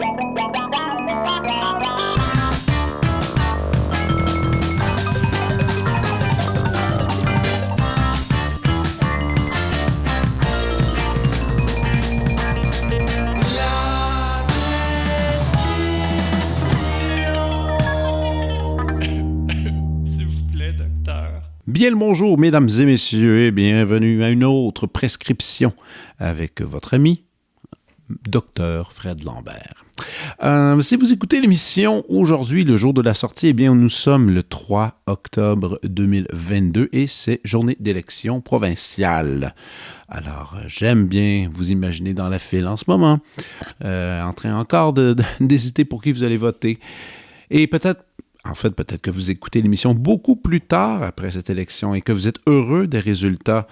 Bien le bonjour, mesdames et messieurs, et bienvenue à une autre prescription avec votre ami, Dr Fred Lambert. Si vous écoutez l'émission aujourd'hui, le jour de la sortie, eh bien, nous sommes le 3 octobre 2022 et c'est journée d'élection provinciale. Alors, j'aime bien vous imaginer dans la file en ce moment, en train encore d'hésiter pour qui vous allez voter. Et peut-être que vous écoutez l'émission beaucoup plus tard après cette élection et que vous êtes heureux des résultats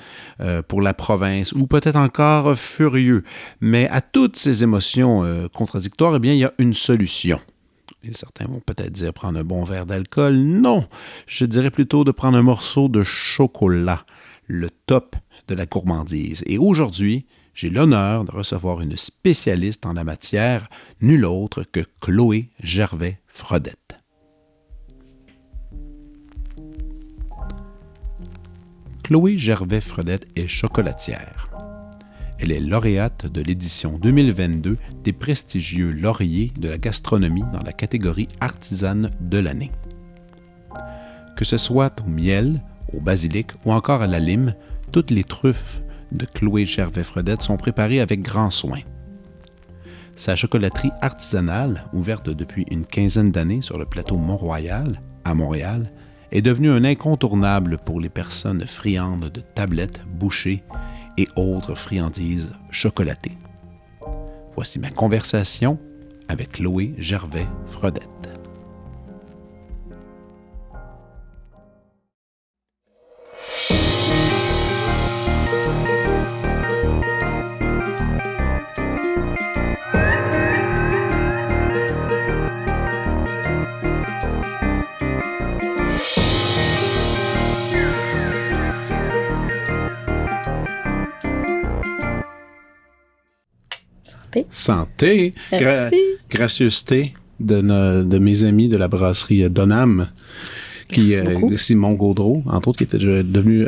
pour la province ou peut-être encore furieux. Mais à toutes ces émotions contradictoires, eh bien, il y a une solution. Et certains vont peut-être dire prendre un bon verre d'alcool. Non, je dirais plutôt de prendre un morceau de chocolat, le top de la gourmandise. Et aujourd'hui, j'ai l'honneur de recevoir une spécialiste en la matière, nulle autre que Chloé Gervais-Fredette. Chloé Gervais-Fredette est chocolatière. Elle est lauréate de l'édition 2022 des prestigieux lauriers de la gastronomie dans la catégorie artisane de l'année. Que ce soit au miel, au basilic ou encore à la lime, toutes les truffes de Chloé Gervais-Fredette sont préparées avec grand soin. Sa chocolaterie artisanale, ouverte depuis une quinzaine d'années sur le plateau Mont-Royal, à Montréal, est devenue un incontournable pour les personnes friandes de tablettes, bouchées et autres friandises chocolatées. Voici ma conversation avec Chloé Gervais-Fredette. Santé! Gracieuseté de mes amis de la brasserie Donham, Simon Gaudreau, entre autres, qui était déjà devenu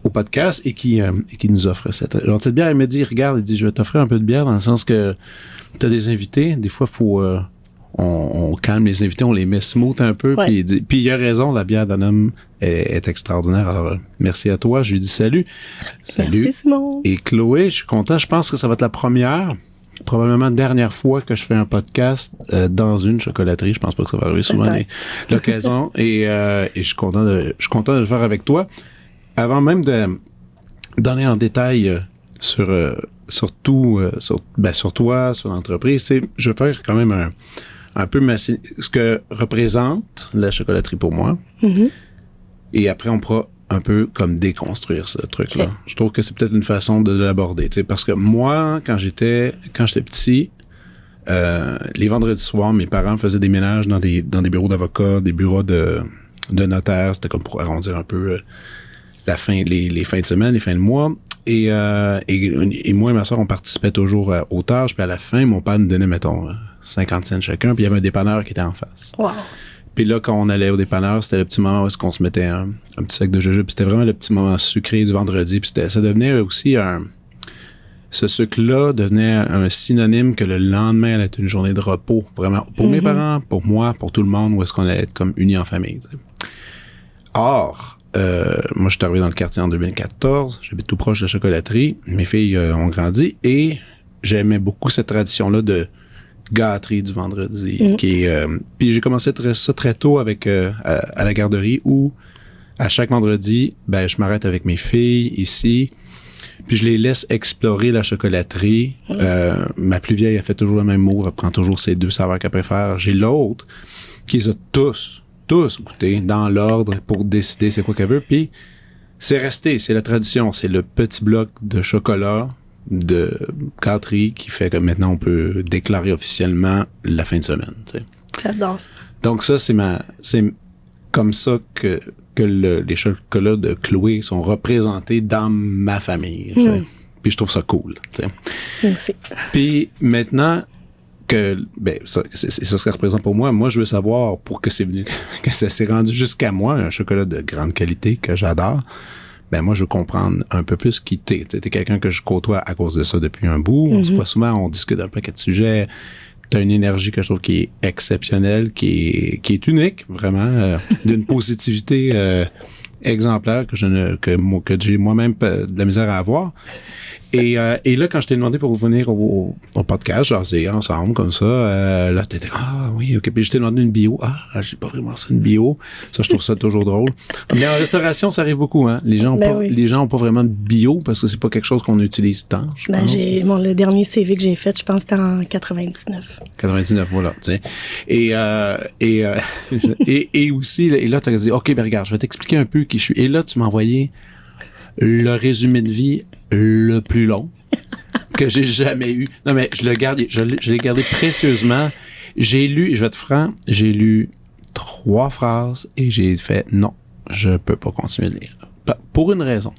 au podcast et qui nous offre cette gentille bière. Il me dit, regarde, il dit, je vais t'offrir un peu de bière dans le sens que tu as des invités, des fois, il faut... On calme les invités, on les met smooth un peu. Ouais. Puis il a raison, la bière Donham est extraordinaire. Alors, merci à toi. Je lui dis salut. Salut. Merci, Simon. Et Chloé, je suis content. Je pense que ça va être la première, probablement dernière fois que je fais un podcast dans une chocolaterie. Je pense pas que ça va arriver souvent l'occasion. Et je suis content de le faire avec toi. Avant même d'aller en détail sur toi, sur l'entreprise, je vais faire quand même un peu ce que représente la chocolaterie pour moi. Mm-hmm. Et après, on pourra un peu comme déconstruire ce truc-là. Okay. Je trouve que c'est peut-être une façon de l'aborder. Parce que moi, quand j'étais petit, les vendredis soirs, mes parents faisaient des ménages dans des bureaux d'avocats, des bureaux de notaires. C'était comme pour arrondir un peu les fins de semaine, les fins de mois. Et moi et ma soeur, on participait toujours aux tâches. Puis à la fin, mon père nous donnait, mettons, 50 cents chacun. Puis il y avait un dépanneur qui était en face. Wow. Puis là, quand on allait au dépanneur, c'était le petit moment où est-ce qu'on se mettait un petit sac de jujube. Puis c'était vraiment le petit moment sucré du vendredi. Puis ça devenait aussi ce sucre-là devenait un synonyme que le lendemain allait être une journée de repos. Vraiment, pour mes parents, pour moi, pour tout le monde, où est-ce qu'on allait être comme unis en famille. T'sais. Or, moi, je suis arrivé dans le quartier en 2014. J'habite tout proche de la chocolaterie. Mes filles ont grandi et j'aimais beaucoup cette tradition-là de gâterie du vendredi. Puis j'ai commencé ça très tôt avec à la garderie où à chaque vendredi, je m'arrête avec mes filles ici. Puis je les laisse explorer la chocolaterie. Ma plus vieille, elle fait toujours le même mot. Elle prend toujours ses 2 saveurs qu'elle préfère. J'ai l'autre qui les a tous goûté dans l'ordre pour décider c'est quoi qu'elle veut. Puis c'est resté, c'est la tradition. C'est le petit bloc de chocolat de gâterie qui fait que maintenant on peut déclarer officiellement la fin de semaine. T'sais. J'adore ça. Donc ça, c'est comme ça que les chocolats de Chloé sont représentés dans ma famille. Puis je trouve ça cool, tu sais. Moi aussi. Puis maintenant que, c'est ça que ça représente pour moi. Moi, je veux savoir, pour que c'est venu, que ça s'est rendu jusqu'à moi, un chocolat de grande qualité que j'adore, moi, je veux comprendre un peu plus qui t'es. T'es quelqu'un que je côtoie à cause de ça depuis un bout. On se voit souvent, on discute d'un paquet de sujets. T'as une énergie que je trouve qui est exceptionnelle, qui est unique, vraiment, d'une positivité exemplaire que j'ai moi-même de la misère à avoir. Et là, quand je t'ai demandé pour venir au podcast, jaser ensemble comme ça, là, t'étais oui, ok. Puis je t'ai demandé une bio. J'ai pas vraiment ça, une bio. Ça, je trouve ça toujours drôle. Mais en restauration, ça arrive beaucoup, hein. Les gens ont pas vraiment de bio parce que c'est pas quelque chose qu'on utilise tant, je pense. Le dernier CV que j'ai fait, je pense que c'était en 99. 99, voilà, tu sais. Et aussi, et là, t'as dit, OK, regarde, je vais t'expliquer un peu qui je suis. Et là, tu m'as envoyé le résumé de vie le plus long que j'ai jamais eu. Non, mais je l'ai gardé précieusement. J'ai lu, je vais être franc, j'ai lu 3 phrases et j'ai fait non, je peux pas continuer de lire. Pour une raison.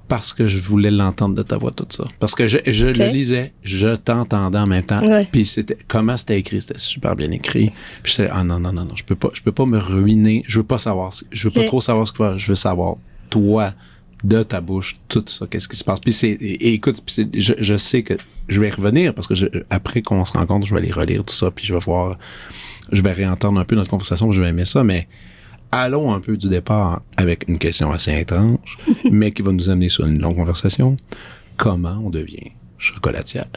Parce que je voulais l'entendre de ta voix, tout ça. Parce que je le lisais, je t'entendais en même temps. Ouais. Puis comment c'était écrit, c'était super bien écrit. Puis j'étais, non, je peux pas me ruiner. Je veux pas trop savoir ce que je veux savoir. Toi, de ta bouche, tout ça, qu'est-ce qui se passe. Puis écoute, je sais que je vais y revenir parce que après qu'on se rencontre, je vais aller relire tout ça, puis je vais réentendre un peu notre conversation, je vais aimer ça, mais allons un peu du départ avec une question assez étrange, mais qui va nous amener sur une longue conversation. Comment on devient chocolatière?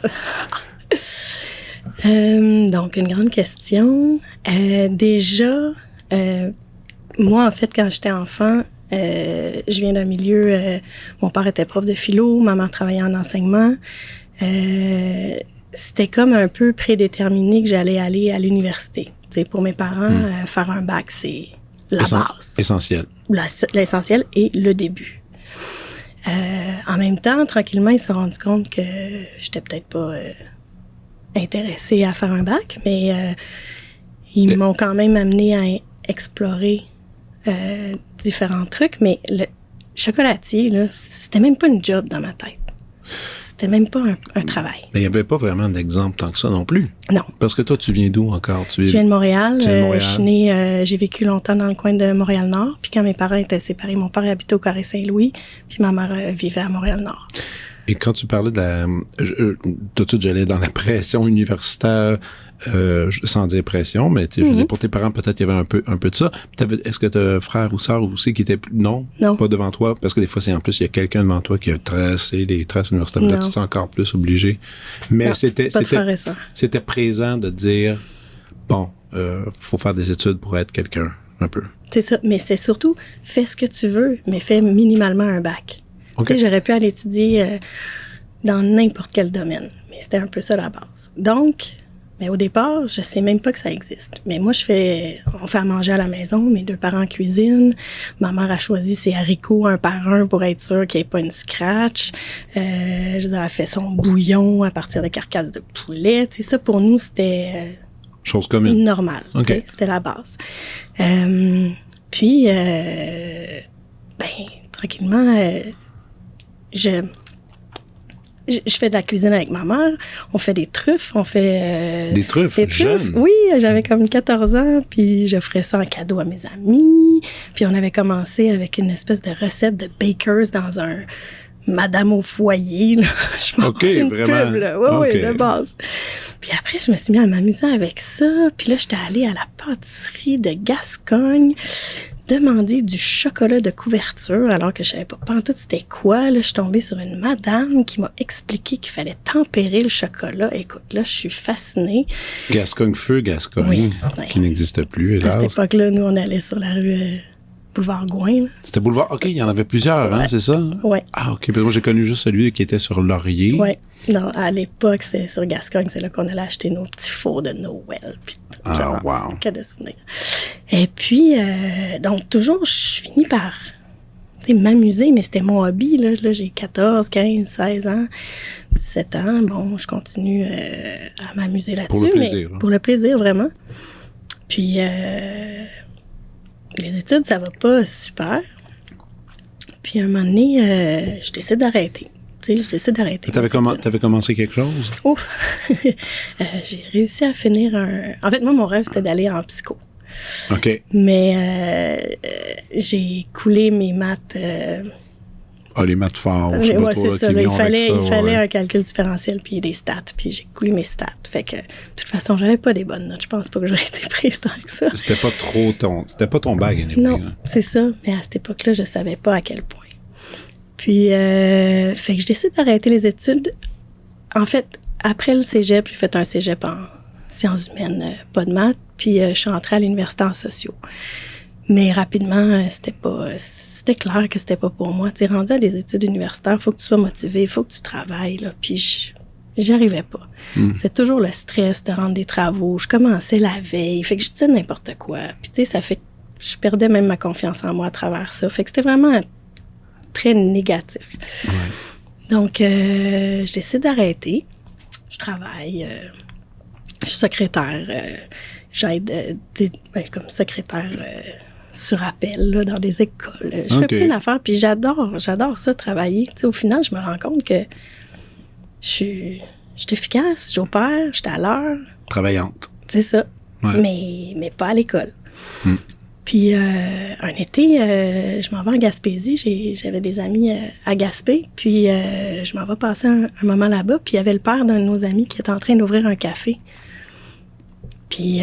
Donc, une grande question. Déjà, moi, en fait, quand j'étais enfant, je viens d'un milieu, mon père était prof de philo, ma mère travaillait en enseignement. C'était comme un peu prédéterminé que j'allais aller à l'université. Tu sais, pour mes parents, faire un bac, c'est la base. Essentiel. L'essentiel et le début. En même temps, tranquillement, ils se sont rendus compte que j'étais peut-être pas intéressée à faire un bac, mais ils m'ont quand même amené à explorer différents trucs, mais le chocolatier, là, c'était même pas une job dans ma tête. C'était même pas un travail. Mais il n'y avait pas vraiment d'exemple tant que ça non plus. Non. Parce que toi, tu viens d'où encore? Je viens de Montréal. Je suis née, j'ai vécu longtemps dans le coin de Montréal-Nord. Puis quand mes parents étaient séparés, mon père habitait au Carré-Saint-Louis, puis ma mère vivait à Montréal-Nord. Et quand tu parlais tout de suite, j'allais dans la pression universitaire, sans dire pression, mais je veux dire, pour tes parents, peut-être il y avait un peu de ça. Est-ce que tu as un frère ou sœur aussi qui était... Non, pas devant toi? Parce que des fois, c'est en plus, il y a quelqu'un devant toi qui a tracé des traces universitaires. Là, tu te sens encore plus obligé. Mais non, c'était présent de dire, bon, faut faire des études pour être quelqu'un, un peu. C'est ça, mais c'était surtout, fais ce que tu veux, mais fais minimalement un bac. Okay. Tu sais, j'aurais pu aller étudier dans n'importe quel domaine, mais c'était un peu ça la base. Donc, mais au départ, je sais même pas que ça existe. Mais moi, on fait à manger à la maison, mes 2 parents cuisinent. Ma mère a choisi ses haricots un par un pour être sûre qu'il n'y ait pas une scratch. Je veux dire, elle fait son bouillon à partir de carcasses de poulet. Tu sais, ça, pour nous, c'était... chose commune. Normal. Okay. C'était la base. Puis, tranquillement... Je fais de la cuisine avec ma mère. On fait des truffes. Des truffes? Jeune? Oui, j'avais comme 14 ans, puis j'offrais ça en cadeau à mes amis. Puis on avait commencé avec une espèce de recette de bakers dans un Madame au foyer. Là. Je pense que c'est une vraiment? pub, là. Oui, de base. Puis après, je me suis mis à m'amuser avec ça. Puis là, j'étais allée à la pâtisserie de Gascogne demander du chocolat de couverture, alors que je savais pas pantoute c'était quoi. Là, je suis tombée sur une madame qui m'a expliqué qu'il fallait tempérer le chocolat. Écoute, là, je suis fascinée. Gascogne, qui n'existe plus, hélas. À cette époque-là, nous, on allait sur la rue Boulevard Gouin. Là. C'était Boulevard... OK, il y en avait plusieurs, hein, c'est ça? Oui. Ah, OK. Moi, j'ai connu juste celui qui était sur Laurier. Oui. Non, à l'époque, c'était sur Gascogne. C'est là qu'on allait acheter nos petits fours de Noël. Puis tout. Wow. Que de souvenirs. Et puis, donc, toujours, je finis par m'amuser, mais c'était mon hobby. Là, j'ai 14, 15, 16 ans, 17 ans. Bon, je continue à m'amuser là-dessus. Pour le plaisir. Mais pour le plaisir, vraiment. Puis, les études, ça va pas super. Puis, à un moment donné, je décide d'arrêter. tu sais, je décide d'arrêter. T'avais commencé quelque chose? Ouf! J'ai réussi à finir En fait, moi, mon rêve, c'était d'aller en psycho. OK. Mais j'ai coulé mes maths... les maths forts. Ouais, c'est ça. Là, il fallait un calcul différentiel puis des stats. Puis j'ai coulé mes stats. Fait que, de toute façon, j'avais pas des bonnes notes. Je pense pas que j'aurais été prise tant que ça. C'était pas ton bag, anyway. Non, c'est ça. Mais à cette époque-là, je savais pas à quel point. Puis, fait que je décide d'arrêter les études. En fait, après le cégep, j'ai fait un cégep en sciences humaines, pas de maths. Puis, je suis entrée à l'université en sociaux. Mais rapidement, c'était clair que c'était pas pour moi. Tu es rendu à des études universitaires, il faut que tu sois motivé, il faut que tu travailles, là. Puis j'y arrivais pas. C'est toujours le stress de rendre des travaux. Je commençais la veille, fait que je disais n'importe quoi. Puis tu sais, ça fait que je perdais même ma confiance en moi à travers ça. Fait que c'était vraiment très négatif. Ouais. Donc, je décide d'arrêter. Je travaille, je suis secrétaire, j'aide, comme secrétaire... sur appel, là, dans des écoles. Je fais plein d'affaires, puis j'adore ça, travailler. Tu sais, au final, je me rends compte que je suis efficace, j'opère, je suis à l'heure. Travaillante. C'est ça. Ouais. Mais pas à l'école. Puis, un été, je m'en vais en Gaspésie. J'avais des amis à Gaspé, puis je m'en vais passer un moment là-bas, puis il y avait le père d'un de nos amis qui était en train d'ouvrir un café. Puis,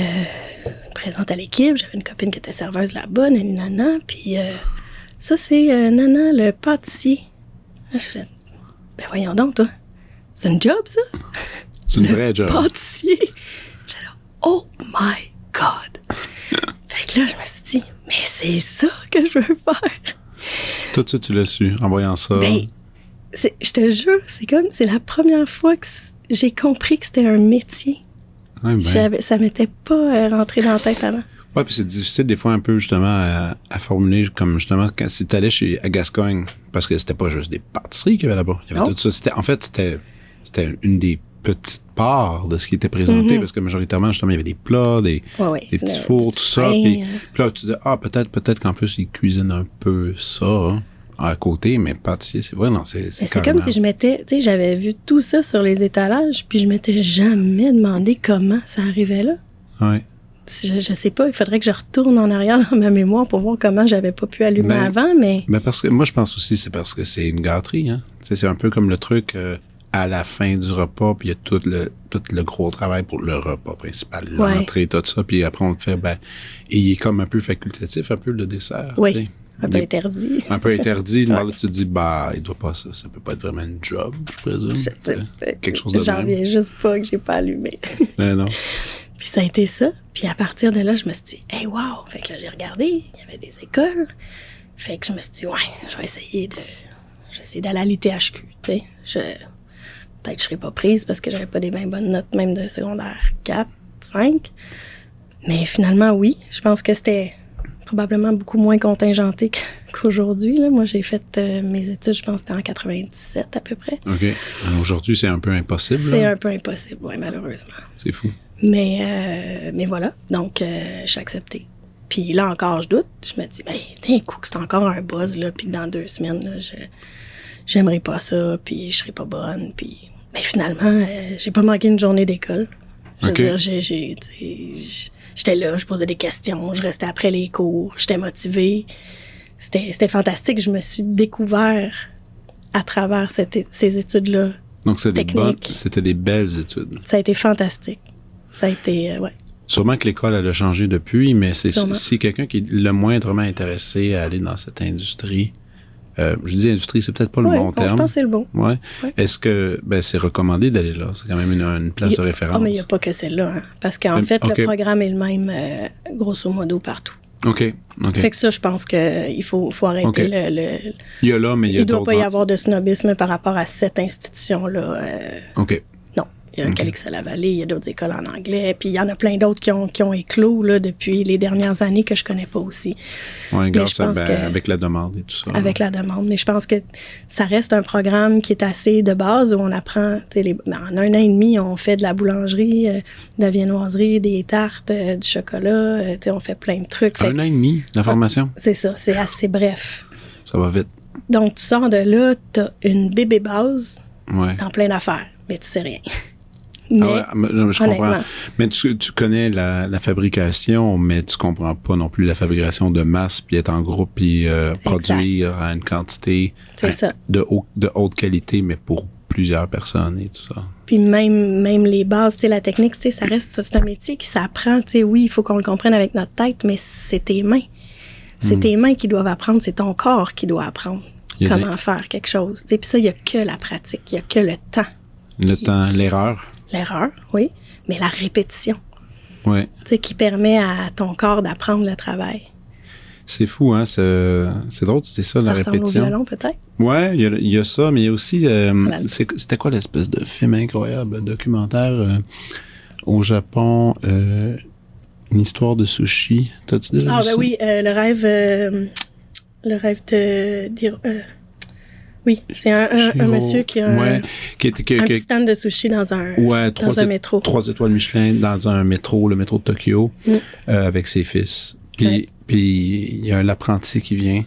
présente à l'équipe, j'avais une copine qui était serveuse là-bas, Nana, puis ça, c'est Nana, le pâtissier. Là, je fais, ben voyons donc, toi, c'est une job, ça? C'est une vraie job. Pâtissier. J'étais là, oh my God! Fait que là, je me suis dit, mais c'est ça que je veux faire. Tout ça, tu l'as su, en voyant ça. Ben, je te jure, c'est la première fois que j'ai compris que c'était un métier. Ouais, ben. Ça m'était pas rentré dans la tête avant. Oui, puis c'est difficile des fois un peu justement à formuler, comme justement quand si tu allais à Gascogne, parce que c'était pas juste des pâtisseries qu'il y avait là-bas. Il y avait tout ça. C'était une des petites parts de ce qui était présenté, parce que majoritairement, justement, il y avait des plats, des petits fours, tout ça. Puis là, tu disais, peut-être qu'en plus, ils cuisinent un peu ça à côté, mais pâtissier, c'est vrai, non, c'est comme si j'avais vu tout ça sur les étalages, puis je m'étais jamais demandé comment ça arrivait là. Ouais. Je sais pas, il faudrait que je retourne en arrière dans ma mémoire pour voir comment j'avais pas pu allumer avant, mais... Ben parce que moi, je pense aussi, c'est parce que c'est une gâterie, hein. C'est un peu comme le truc à la fin du repas, puis il y a tout le gros travail pour le repas principal, l'entrée, tout ça, puis après, on le fait, et il est comme un peu facultatif, un peu le dessert, oui. Tu sais. Un peu interdit. Un peu interdit. Là, tu te dis, il doit pas ça peut pas être vraiment une job, je présume. Quelque chose de J'en reviens juste pas que j'ai pas allumé. Non. Puis ça a été ça. Puis à partir de là, je me suis dit, hey, wow! Fait que là, j'ai regardé, il y avait des écoles. Fait que je me suis dit, je vais essayer d'aller à l'ITHQ, tu sais. Peut-être que je serais pas prise parce que j'avais pas des bien bonnes notes, même de secondaire 4, 5. Mais finalement, oui. Je pense que c'était probablement beaucoup moins contingenté qu'aujourd'hui. Là. Moi, j'ai fait mes études, je pense que c'était en 97 à peu près. OK. Alors, aujourd'hui, c'est un peu impossible. C'est un peu impossible, oui, malheureusement. C'est fou. Mais voilà. Donc, j'ai accepté. Puis là encore, je doute. Je me dis, d'un coup, que c'est encore un buzz, là, puis que dans 2 semaines, là, j'aimerais pas ça, puis je serais pas bonne. Puis mais finalement, j'ai pas manqué une journée d'école. Je veux dire, j'étais là, je posais des questions, je restais après les cours, j'étais motivée. C'était fantastique. Je me suis découvert à travers ces études-là. Donc, c'était des belles études. Ça a été fantastique. Ça a été, Sûrement que l'école, elle a changé depuis, mais si quelqu'un qui est le moindrement intéressé à aller dans cette industrie, je dis industrie, c'est peut-être pas le bon terme. Je pense que c'est le bon. Ouais. Est-ce que c'est recommandé d'aller là? C'est quand même une place de référence. Mais il n'y a pas que celle-là. Hein, parce qu'en fait, le programme est le même, grosso modo, partout. OK. Fait que ça, je pense qu'il faut arrêter le... Il y a là, mais il y a d'autres... Il ne doit pas y avoir de snobisme par rapport à cette institution-là. OK. Non. Il y a Calix-à-la-Vallée, il y a d'autres écoles en anglais, puis il y en a plein d'autres qui ont éclos là, depuis les dernières années que je connais pas aussi. Oui, grâce avec la demande et tout ça. Avec la demande. Mais je pense que ça reste un programme qui est assez de base où on apprend, en 1 an et demi, on fait de la boulangerie, de la viennoiserie, des tartes, du chocolat, on fait plein de trucs. 1 an et demi, la formation? C'est ça, c'est assez bref. Ça va vite. Donc, tu sors de là, tu as une bébé base Ouais. dans plein d'affaires, mais tu sais rien. Mais, je comprends. Mais tu connais la fabrication, mais tu comprends pas non plus la fabrication de masse, puis être en groupe, puis produire à une quantité de haute qualité, mais pour plusieurs personnes et tout ça. Puis même les bases, tu sais, la technique, tu sais, ça reste, c'est un métier qui s'apprend, tu sais, oui, il faut qu'on le comprenne avec notre tête, mais c'est tes mains. C'est tes mains qui doivent apprendre, c'est ton corps qui doit apprendre comment faire quelque chose. Tu sais, puis ça, il n'y a que la pratique, il n'y a que le temps. Le temps, l'erreur. L'erreur, oui, mais la répétition. Oui. Tu sais, qui permet à ton corps d'apprendre le travail. C'est fou, hein? C'est drôle, c'était ça, la répétition. Ça ressemble au violon, peut-être? Ouais, il y a ça, mais il y a aussi... c'était quoi l'espèce de film incroyable, documentaire au Japon, une histoire de sushi. T'as-tu déjà vu ça? Oui, le rêve de dire... oui, c'est un monsieur qui a un petit stand de sushi dans un métro. 3 étoiles Michelin dans un métro, le métro de Tokyo, avec ses fils. Puis il y a l'apprenti qui vient.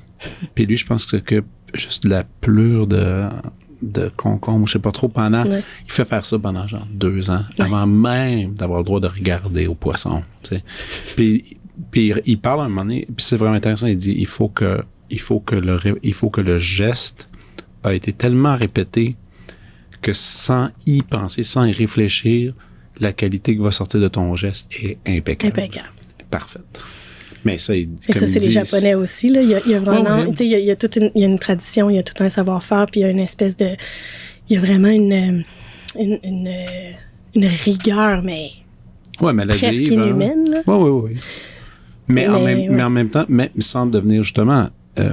Puis lui, je pense que c'est juste de la pelure de concombre, je sais pas trop, pendant... Il fait faire ça pendant genre 2 ans, avant même d'avoir le droit de regarder au poisson. Tu sais. Puis il parle à un moment donné, puis c'est vraiment intéressant, il dit il faut que le geste a été tellement répété que sans y penser, sans y réfléchir, la qualité qui va sortir de ton geste est impeccable. Parfaite. Mais ça, c'est les Japonais aussi, là. Il y a vraiment, tu sais, il y a une tradition, il y a tout un savoir-faire, puis il y a une espèce de, il y a vraiment une rigueur, mais presque inhumaine, là. Oui. Mais en même temps, mais sans devenir justement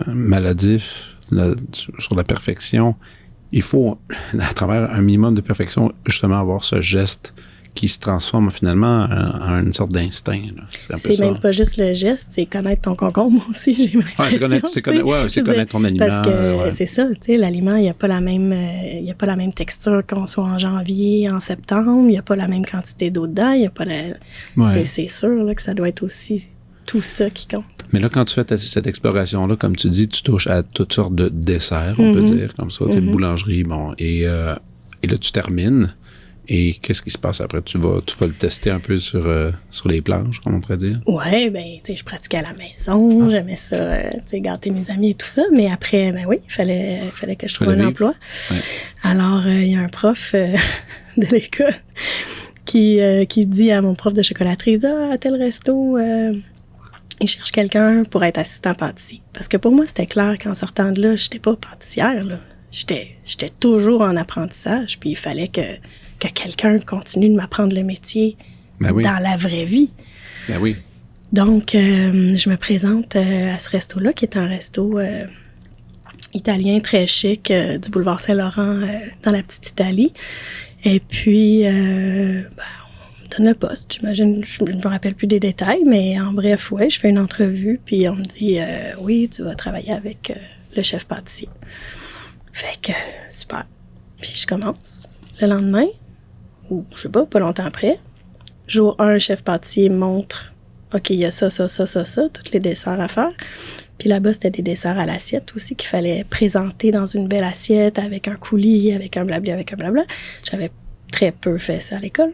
maladif sur la perfection, il faut, à travers un minimum de perfection, justement avoir ce geste qui se transforme finalement en une sorte d'instinct. C'est même pas juste le geste, c'est connaître ton concombre aussi, j'ai l'impression. C'est connaître ton aliment. Parce que c'est ça, tu sais, l'aliment, il n'y a pas la même texture qu'on soit en janvier, en septembre, il n'y a pas la même quantité d'eau dedans, il n'y a pas c'est sûr là, que ça doit être aussi tout ça qui compte. Mais là, quand tu fais cette exploration-là, comme tu dis, tu touches à toutes sortes de desserts, on peut dire, comme ça, tu sais, boulangerie, bon, et là, tu termines. Et qu'est-ce qui se passe après? Tu vas le tester un peu sur les planches, comme on pourrait dire? Ouais, ben, tu sais, je pratiquais à la maison, j'aimais ça, tu sais, gâter mes amis et tout ça, mais après, ben oui, il fallait que je trouve un emploi. Ouais. Alors, il y a un prof de l'école qui dit à mon prof de chocolaterie, il dit, à tel resto, il cherche quelqu'un pour être assistant pâtissier. Parce que pour moi, c'était clair qu'en sortant de là, j'étais pas pâtissière, là. J'étais toujours en apprentissage, puis il fallait que quelqu'un continue de m'apprendre le métier dans la vraie vie. Ben oui. Donc, je me présente à ce resto-là, qui est un resto italien très chic du boulevard Saint-Laurent dans la petite Italie. Et puis, on me donne le poste. J'imagine, je ne me rappelle plus des détails, mais en bref, ouais, je fais une entrevue, puis on me dit « Oui, tu vas travailler avec le chef pâtissier. » Fait que, super. Puis je commence. Le lendemain, ou je sais pas longtemps après, jour 1, chef pâtissier montre, OK, il y a ça, tous les desserts à faire. Puis là-bas, c'était des desserts à l'assiette aussi qu'il fallait présenter dans une belle assiette avec un coulis, avec un blabla. J'avais très peu fait ça à l'école.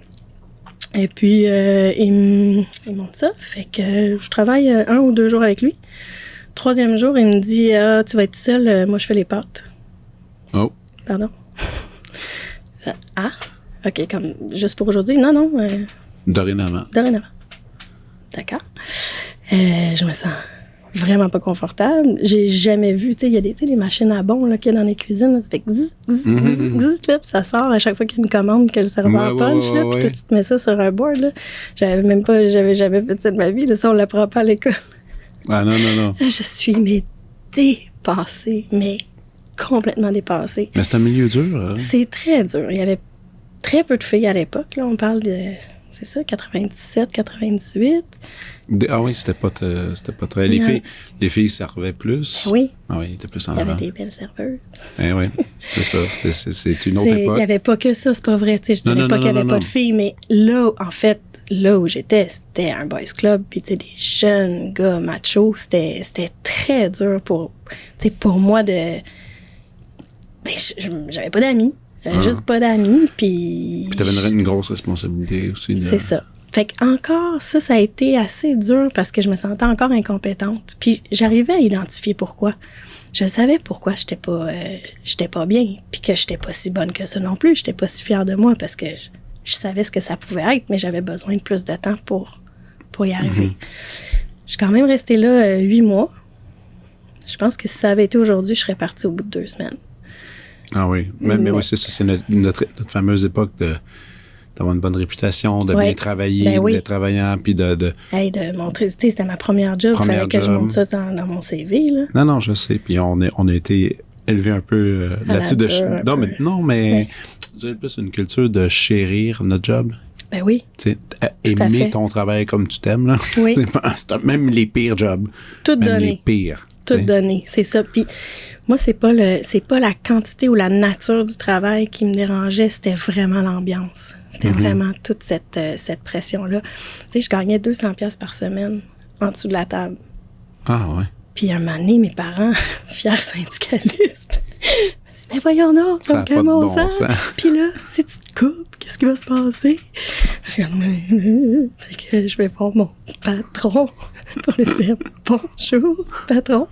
Et puis, il montre ça. Fait que je travaille 1 ou 2 jours avec lui. 3e jour, il me dit, tu vas être seul, moi je fais les pâtes. Oh. Pardon. OK, comme juste pour aujourd'hui? Non. Dorénavant. D'accord. Je me sens vraiment pas confortable. J'ai jamais vu, tu sais, il y a des machines à bon là, qu'il y a dans les cuisines. Là, ça fait zzz, là, puis ça sort à chaque fois qu'il y a une commande que le serveur punch, là, puis tu te mets ça sur un board. Là. J'avais jamais fait ça de ma vie. Là, ça, on l'apprend pas à l'école. Ah non. Je suis, dépassée, complètement dépassée. Mais c'est un milieu dur. Hein? C'est très dur. Il y avait très peu de filles à l'époque. Là. On parle de, c'est ça, 97, 98. Ah oui, c'était pas très... Les filles servaient plus. Oui. Ah oui, ils étaient plus en avant. Il y avant. avait des belles serveuses. Eh oui, c'est ça. C'est une autre époque. Il n'y avait pas que ça, c'est pas vrai. Je dirais pas qu'il n'y avait pas de filles, mais là, en fait, là où j'étais, c'était un boys club, puis tu sais, des jeunes gars machos, c'était très dur pour moi de... Ben, j'avais pas d'amis. Juste pas d'amis, puis... Puis t'avais une grosse responsabilité aussi. C'est ça. Fait qu'encore, ça a été assez dur parce que je me sentais encore incompétente. Puis j'arrivais à identifier pourquoi. Je savais pourquoi j'étais pas bien, puis que j'étais pas si bonne que ça non plus. J'étais pas si fière de moi parce que je savais ce que ça pouvait être, mais j'avais besoin de plus de temps pour y arriver. Je suis quand même restée là 8 mois. Je pense que si ça avait été aujourd'hui, je serais partie au bout de 2 semaines. Ah oui. Mais oui, c'est ça. C'est notre fameuse époque d'avoir une bonne réputation, de bien travailler, d'être travaillant, puis de montrer. Tu sais, c'était ma première job. Il fallait que je montre ça dans mon CV, là. Non, je sais. Puis on a été élevé un peu là-dessus. Non, mais je dirais plus une culture de chérir notre job. Ben oui. Tu sais, aimer ton travail comme tu t'aimes, là. Oui. C'est même les pires jobs. Tout même donné. les pires. Tout donné, c'est ça. Puis moi, c'est pas la quantité ou la nature du travail qui me dérangeait, c'était vraiment l'ambiance. C'était vraiment toute cette pression-là. Tu sais, je gagnais 200$ par semaine en dessous de la table. Ah ouais. Puis un moment donné, mes parents, fiers syndicalistes, m'ont dit « Mais voyons donc, ça n'a aucun bon sens. Puis là, si tu te coupes, qu'est-ce qui va se passer? » Fait que je vais voir mon patron pour lui dire « Bonjour, patron.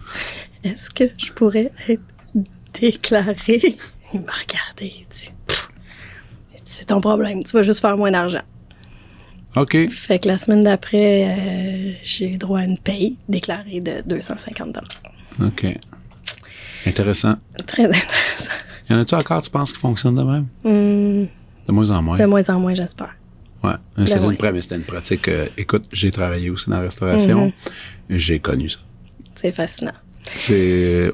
Est-ce que je pourrais être déclarée? » Il m'a regardé, il dit « C'est ton problème, tu vas juste faire moins d'argent. » OK. Fait que la semaine d'après, j'ai eu droit à une paye déclarée de 250$. OK. Intéressant. Très intéressant. Y en a-tu encore, tu penses, qui fonctionnent de même? De moins en moins. De moins en moins, j'espère. Ouais. C'était une pratique. Écoute, j'ai travaillé aussi dans la restauration. J'ai connu ça. C'est fascinant. C'est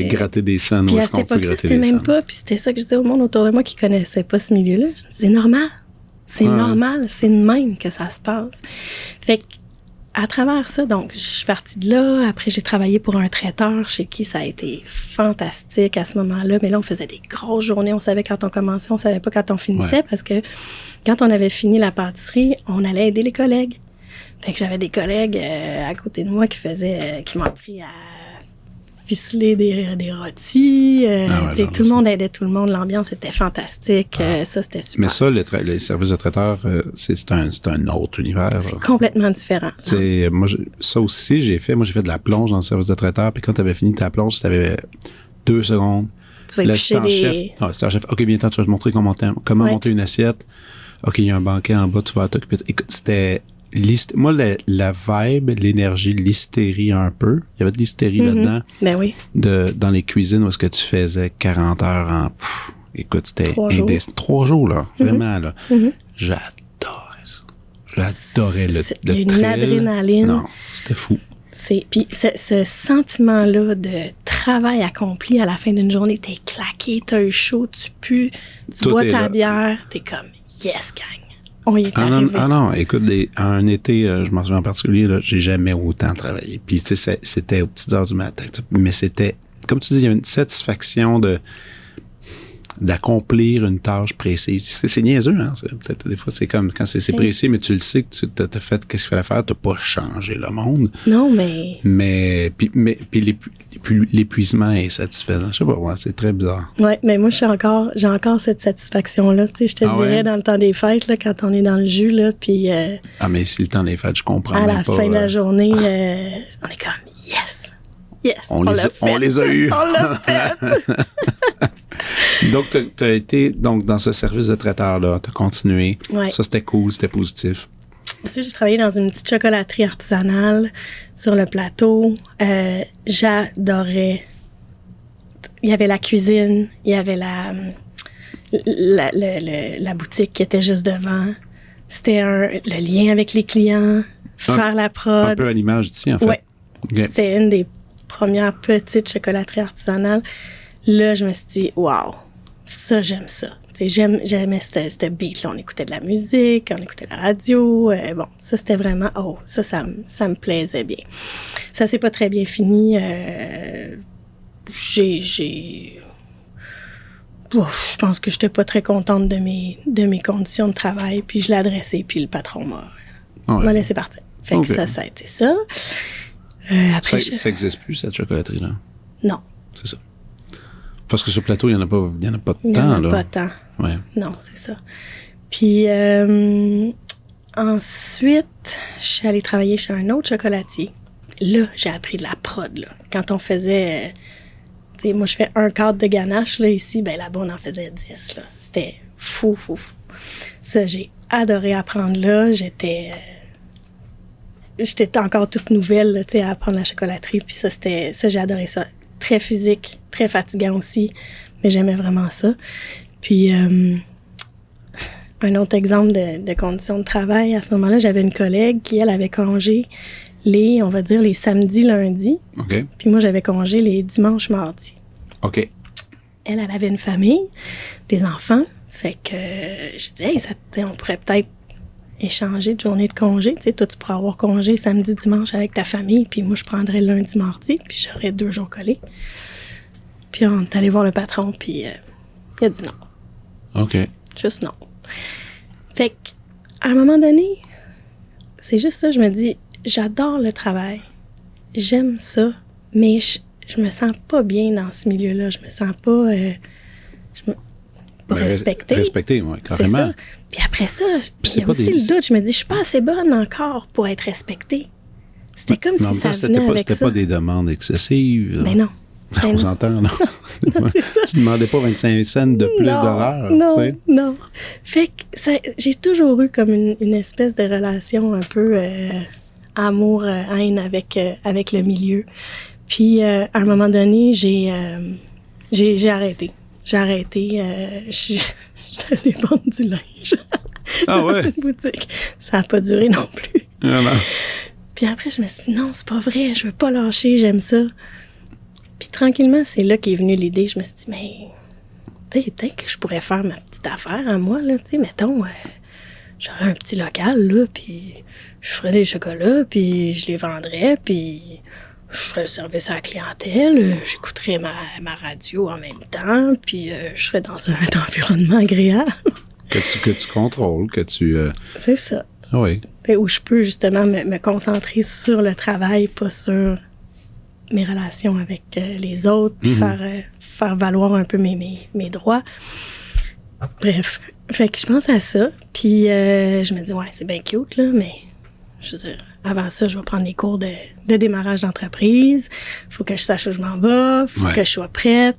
gratter des scènes. Puis à cette époque-là, c'était même pas... Puis c'était ça que je disais au monde autour de moi qui connaissait pas ce milieu-là. Je disais, c'est normal. C'est normal. C'est de même que ça se passe. Fait que à travers ça, donc, je suis partie de là. Après, j'ai travaillé pour un traiteur chez qui ça a été fantastique à ce moment-là. Mais là, on faisait des grosses journées. On savait quand on commençait, on savait pas quand on finissait parce que quand on avait fini la pâtisserie, on allait aider les collègues. Fait que j'avais des collègues à côté de moi qui m'ont appris à ficeler des rôtis. Tout le monde aidait tout le monde. L'ambiance était fantastique. Ça, c'était super. Mais ça, les services de traiteur, c'est un autre univers. C'est complètement différent. Ça aussi, j'ai fait de la plonge dans le service de traiteur. Puis quand tu avais fini ta plonge, tu avais 2 secondes. Tu vas éplucher chef. OK, bien, attends, tu vas te montrer comment monter une assiette. OK, il y a un banquet en bas, tu vas t'occuper. Écoute, c'était... Moi, la vibe, l'énergie, l'hystérie un peu. Il y avait de l'hystérie là-dedans. Ben oui. Dans les cuisines où est-ce que tu faisais 40 heures en... écoute, c'était 3 jours, là. Vraiment, là. J'adorais ça. J'adorais le thrill. Une adrénaline. Non, c'était fou. Puis ce sentiment-là de travail accompli à la fin d'une journée, t'es claqué, t'as eu chaud, tu pues, tu bois ta bière, t'es comme « Yes, gang! » On y est arrivé. Non, écoute, un été, je m'en souviens en particulier, là, j'ai jamais autant travaillé. Puis, tu sais, c'était aux petites heures du matin. Mais c'était, comme tu dis, il y avait une satisfaction d'accomplir une tâche précise. C'est niaiseux, hein? Peut-être des fois, c'est comme quand c'est précis, mais tu le sais que tu t'as fait qu'est-ce qu'il fallait faire, t'as pas changé le monde. Non, mais... Puis l'épuisement est satisfaisant. Je sais pas, c'est très bizarre. Ouais, mais moi, j'ai encore cette satisfaction-là. Tu sais, je te dirais, dans le temps des fêtes, là, quand on est dans le jus, là, puis... mais si le temps des fêtes, je comprends à même la pas. fin de la journée, on est comme « Yes! Yes! » On les a eus. On l'a fait! Donc, tu as été dans ce service de traiteur-là, tu as continué. Ouais. Ça, c'était cool, c'était positif. Ensuite, j'ai travaillé dans une petite chocolaterie artisanale sur le plateau. J'adorais. Il y avait la cuisine, il y avait la boutique qui était juste devant. C'était le lien avec les clients, faire la prod. Un peu à l'image d'ici, en fait. Oui. Okay. C'était une des premières petites chocolateries artisanales. Là, je me suis dit, wow, ça, j'aime ça. J'aimais ce beat-là. On écoutait de la musique, on écoutait la radio. Bon, ça, c'était vraiment, ça me plaisait bien. Ça s'est pas très bien fini. je pense que j'étais pas très contente de mes conditions de travail, puis je l'ai adressé, puis le patron m'a laissé partir. Fait que ça a été ça. Après, ça n'existe plus, cette chocolaterie-là? Non. C'est ça. Parce que sur le plateau, il n'y en a pas de temps, là. Il n'y en a pas de temps. Ouais. Non, c'est ça. Puis ensuite, je suis allée travailler chez un autre chocolatier. Là, j'ai appris de la prod, là. Quand on faisait... tu sais, moi, je fais un quart de ganache, là, ici. Ben là-bas, on en faisait 10, là. C'était fou. Ça, j'ai adoré apprendre là. J'étais encore toute nouvelle, tu sais, à apprendre la chocolaterie. Puis ça, j'ai adoré ça. Très physique, très fatigant aussi. Mais j'aimais vraiment ça. Puis... un autre exemple de conditions de travail, à ce moment-là, j'avais une collègue qui, elle, avait congé on va dire, les samedis, lundis. OK. Puis moi, j'avais congé les dimanches, mardis. OK. Elle avait une famille, des enfants. Fait que je disais, hey, on pourrait peut-être échanger de journée de congé. Tu sais, toi, tu pourrais avoir congé samedi, dimanche avec ta famille, puis moi, je prendrais lundi, mardi, puis j'aurais 2 jours collés. Puis on est allé voir le patron, puis il a dit non. OK. Juste non. Fait qu'à un moment donné, c'est juste ça, je me dis, j'adore le travail, j'aime ça, mais je me sens pas bien dans ce milieu-là, je me sens pas, pas respectée. Respectée, oui, carrément. C'est ça. Puis après ça, il y a aussi le doute, je me dis, je suis pas assez bonne encore pour être respectée. C'était comme si ça venait avec ça. C'était pas des demandes excessives. Mais non. On s'entend, non? C'est ça. Tu demandais pas 25 cents de plus de l'heure, non, tu sais? Non. Fait que j'ai toujours eu comme une espèce de relation un peu amour-haine avec le milieu. Puis, à un moment donné, j'ai arrêté. J'ai arrêté. J'allais vendre du linge dans une boutique. Ça n'a pas duré non plus. Ah non. Puis après, je me suis dit, non, c'est pas vrai, je veux pas lâcher, j'aime ça. Puis tranquillement, c'est là qu'est venue l'idée. Je me suis dit, mais, tu sais, peut-être que je pourrais faire ma petite affaire à moi, là. Tu sais, mettons, j'aurais un petit local, là, puis je ferais des chocolats, puis je les vendrais, puis je ferais le service à la clientèle, j'écouterais ma radio en même temps, puis je serais dans un environnement agréable. Que tu contrôles, que tu... C'est ça. Oui. Où je peux justement me concentrer sur le travail, pas sur mes relations avec les autres, puis faire valoir un peu mes droits. Bref, fait que je pense à ça, puis je me dis, ouais, c'est bien cute, là, mais je veux dire, avant ça, je vais prendre les cours de démarrage d'entreprise, faut que je sache où je m'en vais, faut que je sois prête.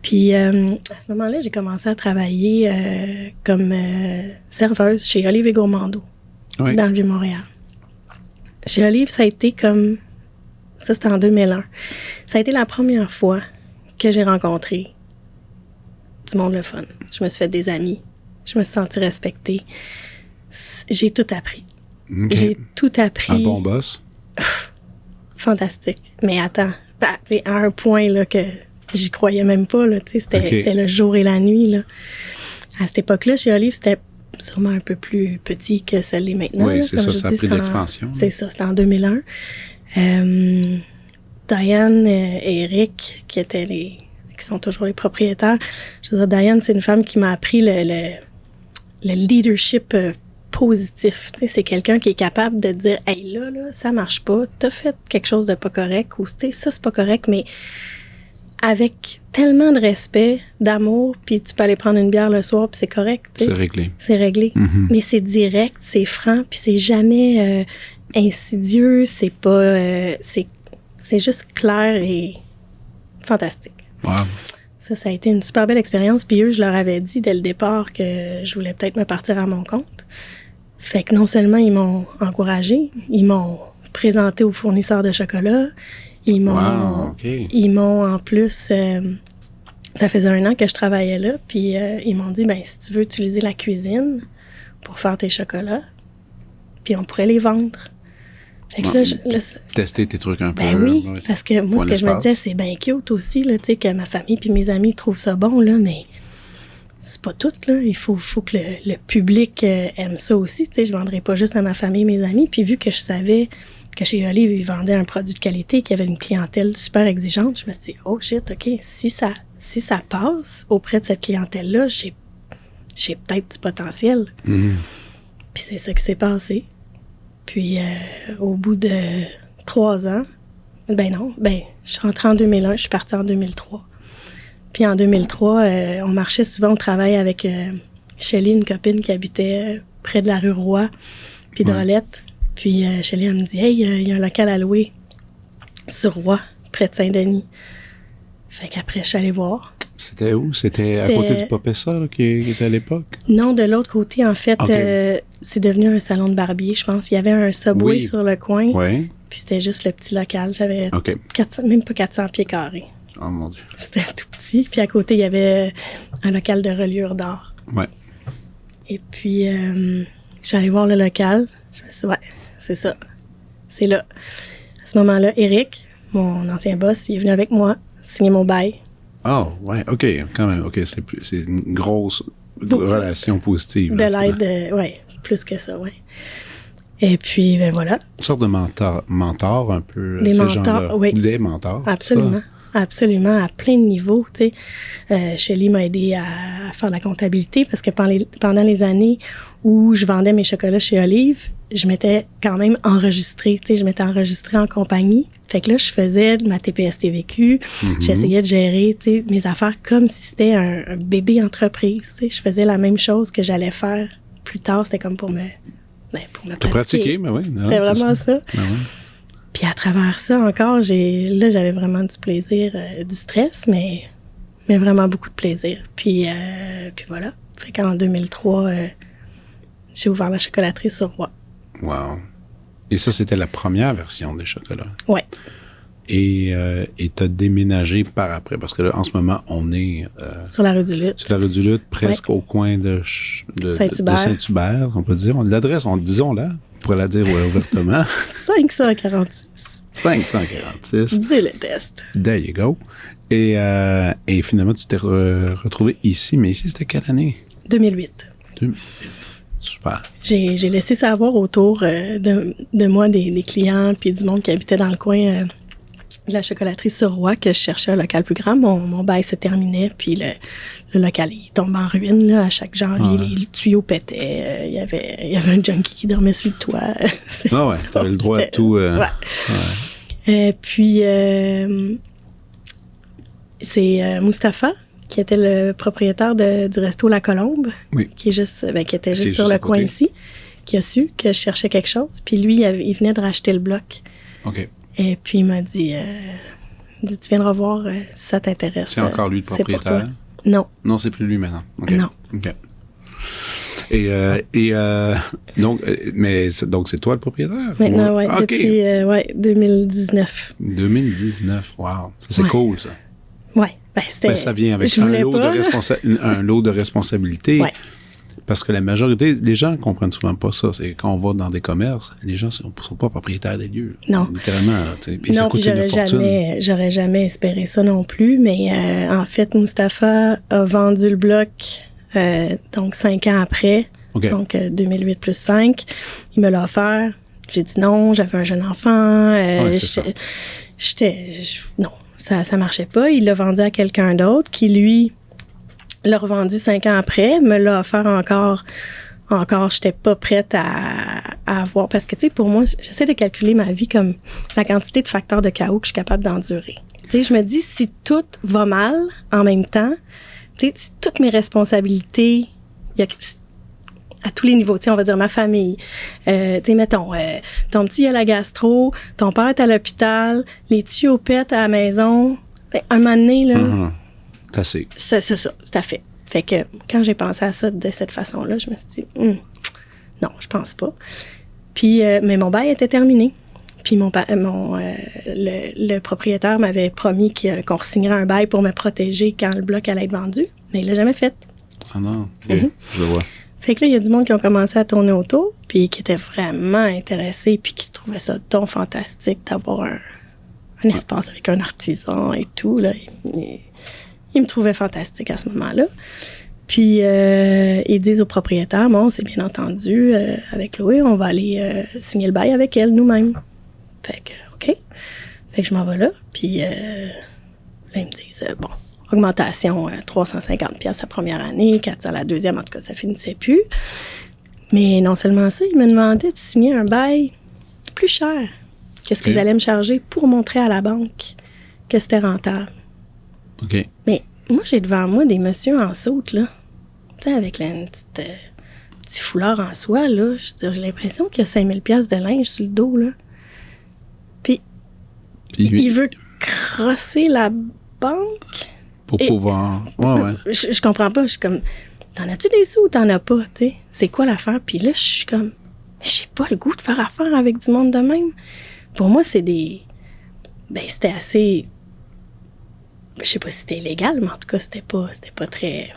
Puis à ce moment-là, j'ai commencé à travailler comme serveuse chez Olive et Gourmando, dans le Vieux-Montréal. Chez Olive, ça a été comme... Ça, c'était en 2001. Ça a été la première fois que j'ai rencontré du monde le fun. Je me suis fait des amis. Je me suis sentie respectée. J'ai tout appris. Okay. J'ai tout appris. Un bon boss? Fantastique. Mais attends, à un point là, que j'y croyais même pas. Là, c'était le jour et la nuit. Là. À cette époque-là, chez Olive, c'était sûrement un peu plus petit que celle est maintenant. Oui, là, c'est ça, ça a pris de l'expansion. C'est ça, c'était en 2001. Diane et Eric, qui sont toujours les propriétaires. Je veux dire, Diane, c'est une femme qui m'a appris le leadership positif. Tu sais, c'est quelqu'un qui est capable de dire, hey, là, ça marche pas, t'as fait quelque chose de pas correct, ou tu sais, ça, c'est pas correct, mais avec tellement de respect, d'amour, puis tu peux aller prendre une bière le soir, puis c'est correct. Tu sais. C'est réglé. C'est réglé. Mm-hmm. Mais c'est direct, c'est franc, puis c'est jamais insidieux, c'est pas... c'est juste clair et fantastique. Wow. Ça a été une super belle expérience. Puis eux, je leur avais dit dès le départ que je voulais peut-être me partir à mon compte. Fait que non seulement ils m'ont encouragée, ils m'ont présenté aux fournisseurs de chocolat, ils m'ont en plus... ça faisait 1 an que je travaillais là, puis ils m'ont dit, ben si tu veux utiliser la cuisine pour faire tes chocolats, puis on pourrait les vendre. Fait que tester tes trucs un peu. Ben oui, parce que moi, ce que je me disais, c'est bien cute aussi, là, tu sais, que ma famille puis mes amis trouvent ça bon, là, mais c'est pas tout, là. Il faut que le public aime ça aussi, tu sais. Je vendrais pas juste à ma famille et mes amis. Puis vu que je savais que chez Olive, ils vendaient un produit de qualité, qu'il y avait une clientèle super exigeante, je me suis dit, oh shit, OK, si ça si ça passe auprès de cette clientèle-là, j'ai peut-être du potentiel. Mhm. Puis c'est ça qui s'est passé. Puis au bout de 3 ans, je suis rentrée en 2001, je suis partie en 2003. Puis en 2003, on marchait souvent au travail avec Shelley, une copine qui habitait près de la rue Roy, puis de Rolette. Puis Shelley, elle me dit « Hey, il y a un local à louer sur Roy, près de Saint-Denis. » Fait qu'après, je suis allée voir. C'était où? C'était à côté du Popessa, là, qui était à l'époque? Non, de l'autre côté, en fait, Okay. c'est devenu un salon de barbier, je pense. Il y avait un Subway sur le coin. Oui. Puis c'était juste le petit local. J'avais OK. même pas 400 pieds carrés. Oh mon Dieu. C'était tout petit. Puis à côté, il y avait un local de reliure d'art. Ouais. Et puis, je suis allée voir le local. Je me suis dit, ouais, c'est ça. C'est là. À ce moment-là, Eric, mon ancien boss, il est venu avec moi signer mon bail. Oh, ouais, OK, quand même. OK, c'est une grosse relation positive. De l'aide, oui, plus que ça, oui. Et puis, ben voilà. Une sorte de mentor un peu. Des ces mentors, gens-là. oui. Des mentors. Absolument. Absolument, à plein de niveaux, tu sais. Shelley m'a aidé à faire la comptabilité parce que pendant les années où je vendais mes chocolats chez Olive, je m'étais quand même enregistrée, tu sais, je m'étais enregistrée en compagnie. Fait que là, je faisais de ma TPS-TVQ, j'essayais de gérer, tu sais, mes affaires comme si c'était un bébé entreprise, tu sais. Je faisais la même chose que j'allais faire plus tard, c'était comme pour me pratiquer, mais oui. C'était vraiment ça. Ben oui. Puis à travers ça encore, j'avais vraiment du plaisir, du stress, mais vraiment beaucoup de plaisir. Puis voilà. Fait qu'en 2003, j'ai ouvert la chocolaterie sur Roy. Wow. Et ça, c'était la première version des chocolats. Ouais. Et t'as déménagé par après, parce que là, en ce moment, on est... sur la rue du Lutte. Sur la rue du Lutte, presque au coin de Saint-Hubert, on peut dire. L'adresse, disons-la, on pourrait la dire ouvertement. 546. 546. Dis le test. There you go. Et finalement, tu t'es retrouvé ici, mais ici, c'était quelle année? 2008. 2008. Super. J'ai laissé savoir autour de moi des clients puis du monde qui habitait dans le coin de la chocolaterie sur Roy que je cherchais un local plus grand. Mon bail se terminait, puis le local, il tombe en ruine là, à chaque janvier. Les tuyaux pétaient. Il y avait un junkie qui dormait sur le toit. Ah ouais, t'avais le droit à tout. Et puis, c'est Mustapha, qui était le propriétaire du resto La Colombe, qui était juste sur le coin ici, qui a su que je cherchais quelque chose. Puis lui, il venait de racheter le bloc. OK. Et puis il m'a dit, tu viendras voir si ça t'intéresse. C'est encore lui le propriétaire? Non. Non, c'est plus lui maintenant. OK. Non. OK. Donc c'est toi le propriétaire? Maintenant, oui. Okay. Depuis 2019. 2019, wow. Ça, c'est cool, ça. Oui. Ben, ça vient avec un lot de responsabilité. Ouais. Parce que la majorité, les gens ne comprennent souvent pas ça. C'est quand on va dans des commerces, les gens ne sont pas propriétaires des lieux. Non. Littéralement. Là, et non, ça coûte une fortune. J'aurais jamais espéré ça non plus. Mais en fait, Mustapha a vendu le bloc donc 5 ans après. Okay. Donc 2008 plus 5. Il me l'a offert. J'ai dit non, j'avais un jeune enfant. Non, ça marchait pas. Il l'a vendu à quelqu'un d'autre qui, lui, l'a revendu 5 ans après, me l'a offert encore, j'étais pas prête à avoir. Parce que, tu sais, pour moi, j'essaie de calculer ma vie comme la quantité de facteurs de chaos que je suis capable d'endurer. Tu sais, je me dis, si tout va mal en même temps, tu sais, si toutes mes responsabilités, à tous les niveaux, tu sais, on va dire ma famille, tu sais, mettons, ton petit a la gastro, ton père est à l'hôpital, les tuyaux pètent à la maison, un moment donné, là... C'est ça, tout à fait. Fait que quand j'ai pensé à ça de cette façon-là, je me suis dit, non, je pense pas. Puis, mais mon bail était terminé. Puis le propriétaire m'avait promis qu'on re-signerait un bail pour me protéger quand le bloc allait être vendu, mais il l'a jamais fait. Ah non, je vois. Fait que là, il y a du monde qui ont commencé à tourner autour, puis qui étaient vraiment intéressés, puis qui trouvaient ça donc fantastique d'avoir un espace avec un artisan et tout, là. Ils me trouvaient fantastique à ce moment-là. Puis, ils disent au propriétaire, bon, c'est bien entendu, avec Chloé, on va aller signer le bail avec elle nous-mêmes. Fait que, OK. Fait que je m'en vais là. Puis, là, ils me disent, bon, augmentation 350$ la première année, 400$ la deuxième, en tout cas, ça finissait plus. Mais non seulement ça, ils me demandaient de signer un bail plus cher que ce qu'ils allaient me charger pour montrer à la banque que c'était rentable. OK. Mais moi, j'ai devant moi des messieurs en saute, là. Tu sais, avec une petit foulard en soie, là. Je veux dire, j'ai l'impression qu'il y a 5000$ de linge sur le dos, là. Puis il veut crosser la banque. Pour pouvoir... Ouais. Je comprends pas. Je suis comme, t'en as-tu des sous ou t'en as pas, tu sais? C'est quoi l'affaire? Puis là, je suis comme, j'ai pas le goût de faire affaire avec du monde de même. Pour moi, c'est des... Ben, c'était assez... Je sais pas si c'était illégal, mais en tout cas, c'était pas très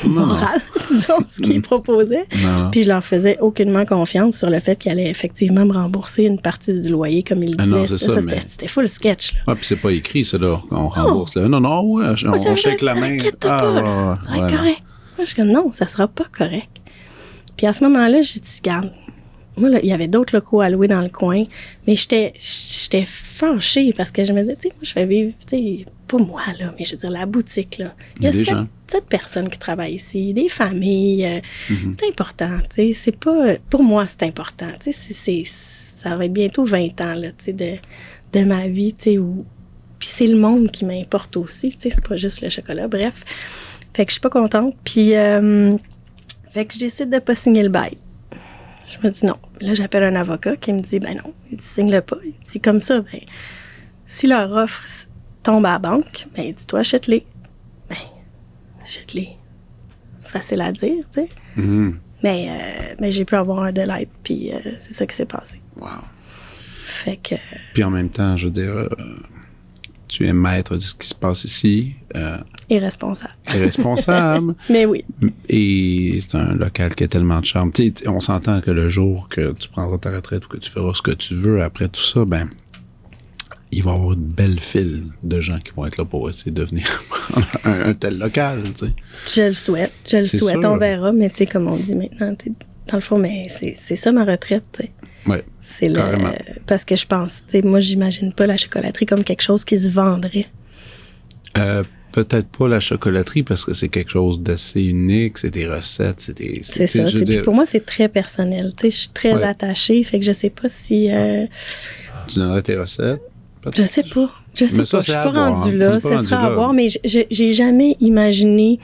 moral, disons, ce qu'ils proposaient. Non. Puis je leur faisais aucunement confiance sur le fait qu'ils allaient effectivement me rembourser une partie du loyer, comme ils le disaient. Non, c'est ça, c'était full sketch, là. Ouais, puis c'est pas écrit, ça, là. On rembourse, là. Non, ouais, on shake la main. Ça va être correct. Moi, je suis comme, non, ça sera pas correct. Puis à ce moment-là, j'ai dit, garde, moi, là, il y avait d'autres locaux à louer dans le coin, mais j'étais fâchée parce que je me disais, tu sais, moi, je fais vivre, tu sais, pas moi, là, mais je veux dire, la boutique, là. Il y a 7 personnes qui travaillent ici, des familles. C'est important, tu sais. C'est pas... Pour moi, c'est important, tu sais. Ça va être bientôt 20 ans, là, tu sais, de ma vie, tu sais, où... Puis c'est le monde qui m'importe aussi, tu sais, c'est pas juste le chocolat. Bref, fait que je suis pas contente. Puis, fait que je décide de pas signer le bail. Je me dis non. Là, j'appelle un avocat qui me dit, ben non, il dit, signe-le pas. Il dit, comme ça, ben, si leur offre tombe à la banque, ben, dis-toi, achète-les. Ben, achète-les. Facile à dire, tu sais. Mais j'ai pu avoir un délai, puis c'est ça qui s'est passé. Wow. Fait que... Puis en même temps, je veux dire, tu es maître de ce qui se passe ici. Irresponsable. Irresponsable. Mais oui. Et c'est un local qui a tellement de charme. Tu sais, on s'entend que le jour que tu prendras ta retraite ou que tu feras ce que tu veux après tout ça, ben, il va y avoir une belle file de gens qui vont être là pour essayer de venir prendre un tel local, tu sais. Je le souhaite. Sûr. On verra, mais tu sais, comme on dit maintenant, dans le fond, mais c'est ça ma retraite, tu sais. Oui, carrément. Parce que je pense, tu sais, moi, j'imagine pas la chocolaterie comme quelque chose qui se vendrait. Peut-être pas la chocolaterie parce que c'est quelque chose d'assez unique, c'est des recettes, c'est ça. Puis pour moi, c'est très personnel. Tu sais, je suis très attachée, fait que je sais pas si... Tu donnerais tes recettes? Je sais pas. Je suis pas rendue là. Ça sera à voir, mais j'ai jamais imaginé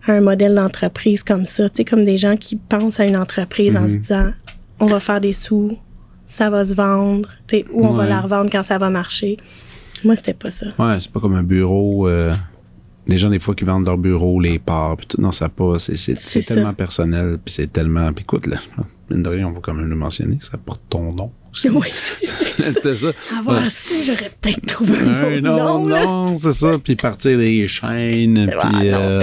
un modèle d'entreprise comme ça. Tu sais, comme des gens qui pensent à une entreprise en se disant, on va faire des sous, ça va se vendre, tu sais, ou on va la revendre quand ça va marcher. Moi, c'était pas ça. Ouais, c'est pas comme un bureau. Les gens, des fois, qui vendent leur bureau, les parts, puis tout. Non, ça pas. C'est tellement personnel, puis c'est tellement. Puis écoute, là, mine de rien, on va quand même le mentionner, ça porte ton nom aussi. Oui, c'était ça. Avoir su, j'aurais peut-être trouvé un nom. Non, c'est ça. Puis partir des chaînes, puis. Non.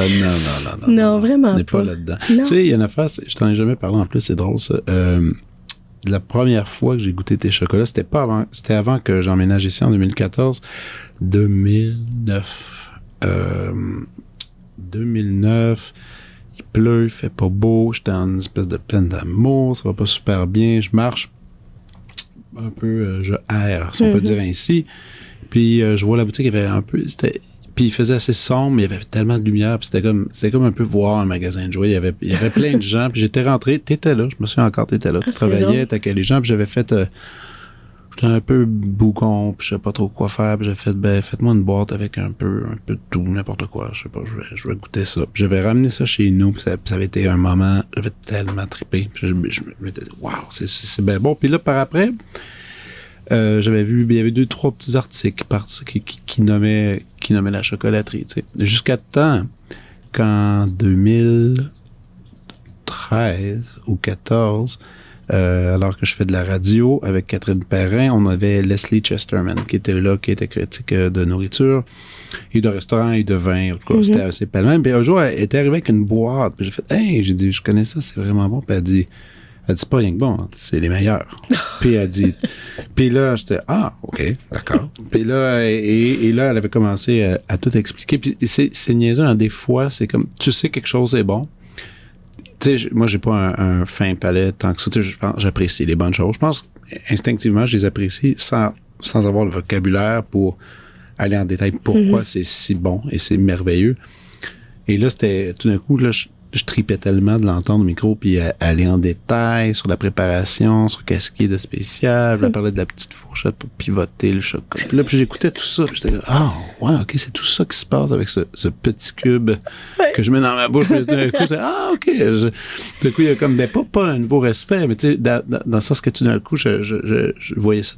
Non, vraiment pas. On n'est pas là-dedans. Tu sais, il y a une affaire, je t'en ai jamais parlé en plus, c'est drôle, ça. La première fois que j'ai goûté tes chocolats, c'était avant que j'emménage ici en 2014. 2009, il pleut, il fait pas beau, j'étais en une espèce de peine d'amour, ça va pas super bien, je marche un peu, je erre, si on peut dire ainsi. Puis je vois la boutique, il y avait un peu, puis il faisait assez sombre, mais il y avait tellement de lumière, puis c'était comme un peu voir un magasin de jouets. Il y avait plein de gens, puis j'étais rentré, t'étais là, je me souviens encore, t'étais là, tu travaillais, t'accueillais les gens, puis j'avais fait, j'étais un peu boucon, puis je savais pas trop quoi faire, puis j'ai fait, faites-moi une boîte avec un peu de tout, n'importe quoi, je sais pas, je vais goûter ça. Puis j'avais ramené ça chez nous, puis ça avait été un moment, j'avais tellement trippé, puis je m'étais dit, waouh, c'est bien bon. Puis là, par après, j'avais vu, il y avait 2-3 petits articles qui nommaient la chocolaterie, tu sais. Jusqu'à temps qu'en 2013 ou 14, alors que je fais de la radio avec Catherine Perrin, on avait Leslie Chesterman qui était là, qui était critique de nourriture et de restaurants et de vin. En tout cas, c'était assez pas le même. Puis un jour, elle était arrivée avec une boîte. Puis j'ai fait, hey, j'ai dit, je connais ça, c'est vraiment bon. Puis elle dit, c'est pas rien que bon, hein, c'est les meilleurs. Puis elle dit, puis là, j'étais, OK, d'accord. Puis là, et là, elle avait commencé à tout expliquer. Puis c'est niaiseux, hein, des fois, c'est comme, tu sais quelque chose est bon. Tu sais, moi, j'ai pas un fin palais tant que ça. Tu sais, j'apprécie les bonnes choses. Je pense, instinctivement, je les apprécie sans avoir le vocabulaire pour aller en détail pourquoi c'est si bon et c'est merveilleux. Et là, c'était tout d'un coup, là, je tripais tellement de l'entendre au micro, puis aller en détail sur la préparation, sur qu'est-ce qui est de spécial. Je parlais de la petite fourchette pour pivoter le chocolat. Puis là, puis j'écoutais tout ça. Puis j'étais là, ouais, OK, c'est tout ça qui se passe avec ce petit cube que je mets dans ma bouche. Puis d'un coup, OK. Du coup, il y a comme, pas un nouveau respect, mais tu sais, dans le sens que tout d'un coup, je voyais ça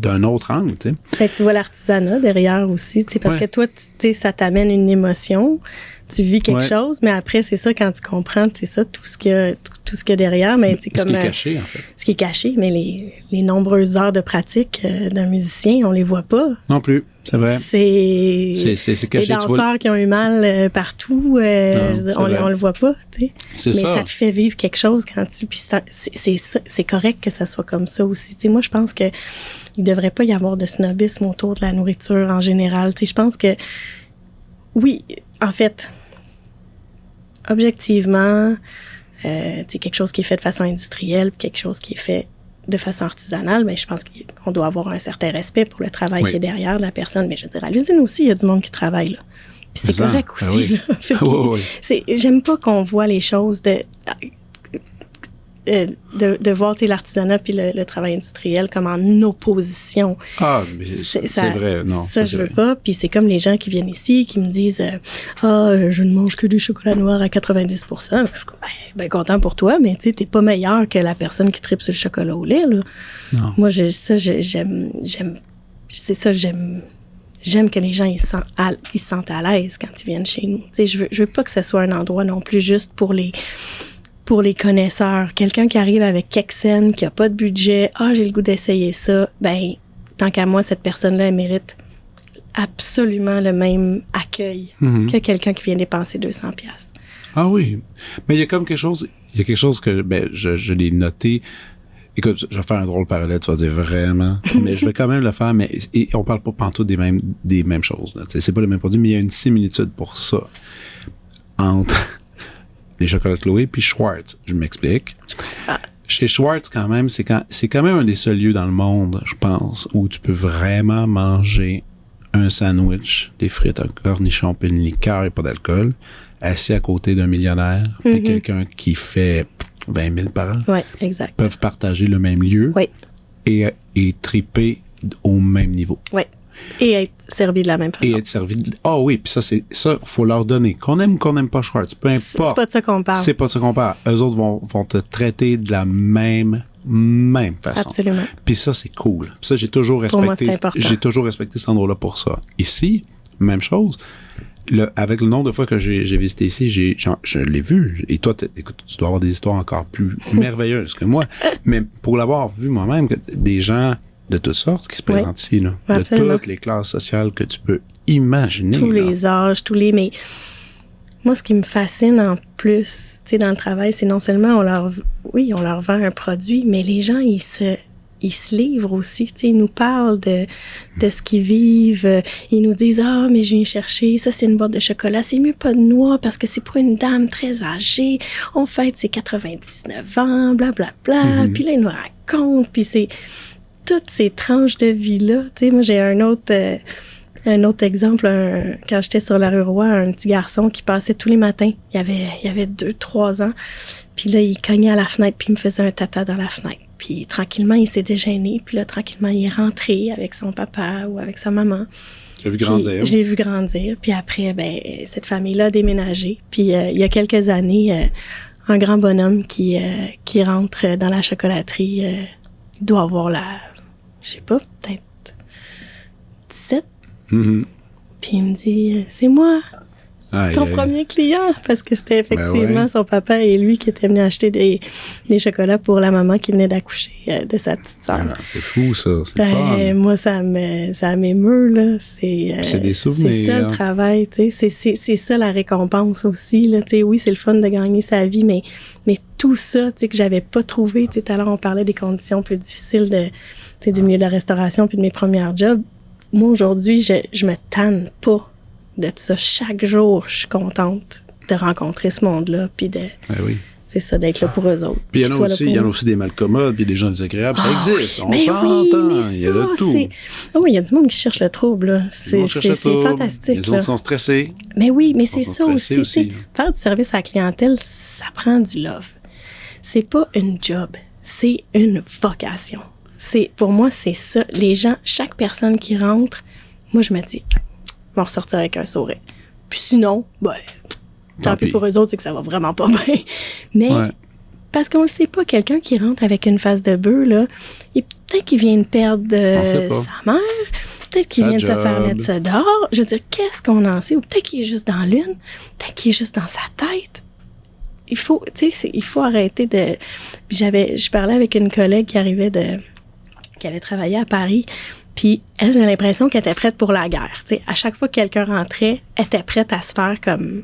d'un autre angle, tu sais. Ben, tu vois l'artisanat derrière aussi, tu sais, parce que toi, tu sais, ça t'amène une émotion. Tu vis quelque chose, mais après, c'est ça, quand tu comprends, c'est ça, tout ce qu'il y a derrière, mais c'est comme... Ce qui est caché, en fait. Ce qui est caché, mais les nombreuses heures de pratique d'un musicien, on les voit pas. Non plus, c'est vrai. C'est caché. Les danseurs qui ont eu mal partout, on le voit pas, tu sais. C'est mais ça te fait vivre quelque chose quand tu... Puis c'est correct que ça soit comme ça aussi. Tu sais, moi, je pense que il devrait pas y avoir de snobisme autour de la nourriture en général. Tu sais, je pense que... Oui, en fait... Objectivement, quelque chose qui est fait de façon industrielle, quelque chose qui est fait de façon artisanale, mais je pense qu'on doit avoir un certain respect pour le travail qui est derrière la personne. Mais je veux dire, à l'usine aussi, il y a du monde qui travaille, là. Puis c'est correct aussi, là. J'aime pas qu'on voit les choses de voir l'artisanat puis le travail industriel comme en opposition. Ah, mais c'est vrai, non. Ça, je veux pas. Puis c'est comme les gens qui viennent ici, qui me disent je ne mange que du chocolat noir à 90%. Je suis ben content pour toi, mais tu sais, t'es pas meilleur que la personne qui tripe sur le chocolat au lait, là. Non. Moi, j'aime que les gens ils se sentent à l'aise quand ils viennent chez nous. Tu sais, je veux pas que ce soit un endroit non plus juste pour les connaisseurs. Quelqu'un qui arrive avec Kexen, qui a pas de budget, j'ai le goût d'essayer ça, ben, tant qu'à moi, cette personne-là, elle mérite absolument le même accueil que quelqu'un qui vient dépenser 200$. Ah oui. Mais il y a quelque chose que, je l'ai noté. Écoute, je vais faire un drôle parallèle, tu vas dire vraiment, mais je vais quand même le faire, mais on parle pas pantoute des mêmes choses, là. C'est pas le même produit, mais il y a une similitude pour ça entre les chocolats Chloé puis Schwartz. Je m'explique. Chez Schwartz, quand même, c'est quand même un des seuls lieux dans le monde, je pense, où tu peux vraiment manger un sandwich, des frites, un cornichon, puis une liqueur et pas d'alcool, assis à côté d'un millionnaire, puis quelqu'un qui fait 20 000 par an. Oui, exact. Peuvent partager le même lieu et triper au même niveau. Oui. Et être servi de la même façon. Oui, puis ça, faut leur donner. Qu'on aime ou qu'on n'aime pas Schwartz, peu importe. C'est pas de ça qu'on parle. C'est pas de ça qu'on parle. Eux autres vont te traiter de la même façon. Absolument. Puis ça, c'est cool. Puis ça, j'ai toujours respecté cet endroit-là pour ça. Ici, même chose. Avec le nombre de fois que j'ai visité ici, je l'ai vu. Et toi, écoute, tu dois avoir des histoires encore plus merveilleuses que moi. Mais pour l'avoir vu moi-même, des gens de toutes sortes qui se présentent ici, là, de toutes les classes sociales que tu peux imaginer. Tous les âges, mais moi, ce qui me fascine en plus, tu sais, dans le travail, c'est non seulement on leur vend un produit, mais les gens, ils se livrent aussi, tu sais, ils nous parlent de ce qu'ils vivent, ils nous disent mais je viens chercher, ça c'est une boîte de chocolat, c'est mieux pas de noix parce que c'est pour une dame très âgée, on fête ses 99 ans, blablabla, puis là ils nous racontent, puis c'est toutes ces tranches de vie-là, tu sais, moi j'ai un autre exemple, quand j'étais sur la rue Roy, un petit garçon qui passait tous les matins, il avait 2-3 ans, puis là, il cognait à la fenêtre, puis il me faisait un tata dans la fenêtre. Puis tranquillement, il s'est déjeuné, puis là, tranquillement, il est rentré avec son papa ou avec sa maman. Tu l'as vu grandir. Je l'ai vu grandir, puis après, cette famille-là a déménagé. Puis il y a quelques années, un grand bonhomme qui rentre dans la chocolaterie, il doit avoir je sais pas, peut-être 17. Puis il me dit, c'est moi, ton premier client, parce que c'était effectivement son papa et lui qui étaient venus acheter des chocolats pour la maman qui venait d'accoucher de sa petite sœur. C'est fou, ça. C'est fun. Moi, ça m'émeut, là. C'est des souvenirs. C'est ça le travail, tu sais. C'est ça la récompense aussi, là. Tu sais, oui, c'est le fun de gagner sa vie, mais tout ça, tu sais, que j'avais pas trouvé. Tu sais, tout à l'heure, on parlait des conditions plus difficiles du milieu de la restauration puis de mes premiers jobs. Moi, aujourd'hui, je me tanne pas de ça. Chaque jour, je suis contente de rencontrer ce monde-là puis de c'est ça, d'être là pour eux autres. Puis il y en a aussi des malcommodes, puis des gens désagréables, ça existe. On s'entend, il y a de tout. Oui, il y a du monde qui cherche le trouble, là. C'est fantastique. Les autres sont stressés. Mais oui, mais c'est ça aussi. Faire du service à la clientèle, ça prend du love. C'est pas une job, c'est une vocation. Pour moi, c'est ça. Les gens, chaque personne qui rentre, moi, je me dis, ils vont ressortir avec un sourire. Puis sinon, tant pis pour eux autres, c'est que ça va vraiment pas bien. Mais, parce qu'on le sait pas, quelqu'un qui rentre avec une face de bœuf, là, peut-être qu'il vient de perdre sa mère, peut-être qu'il vient de se faire mettre ça dehors. Je veux dire, qu'est-ce qu'on en sait? Ou peut-être qu'il est juste dans l'une, peut-être qu'il est juste dans sa tête. Il faut arrêter de... Je parlais avec une collègue qui avait travaillé à Paris, puis elle, j'ai l'impression qu'elle était prête pour la guerre. Tu sais, à chaque fois que quelqu'un rentrait, elle était prête à se faire comme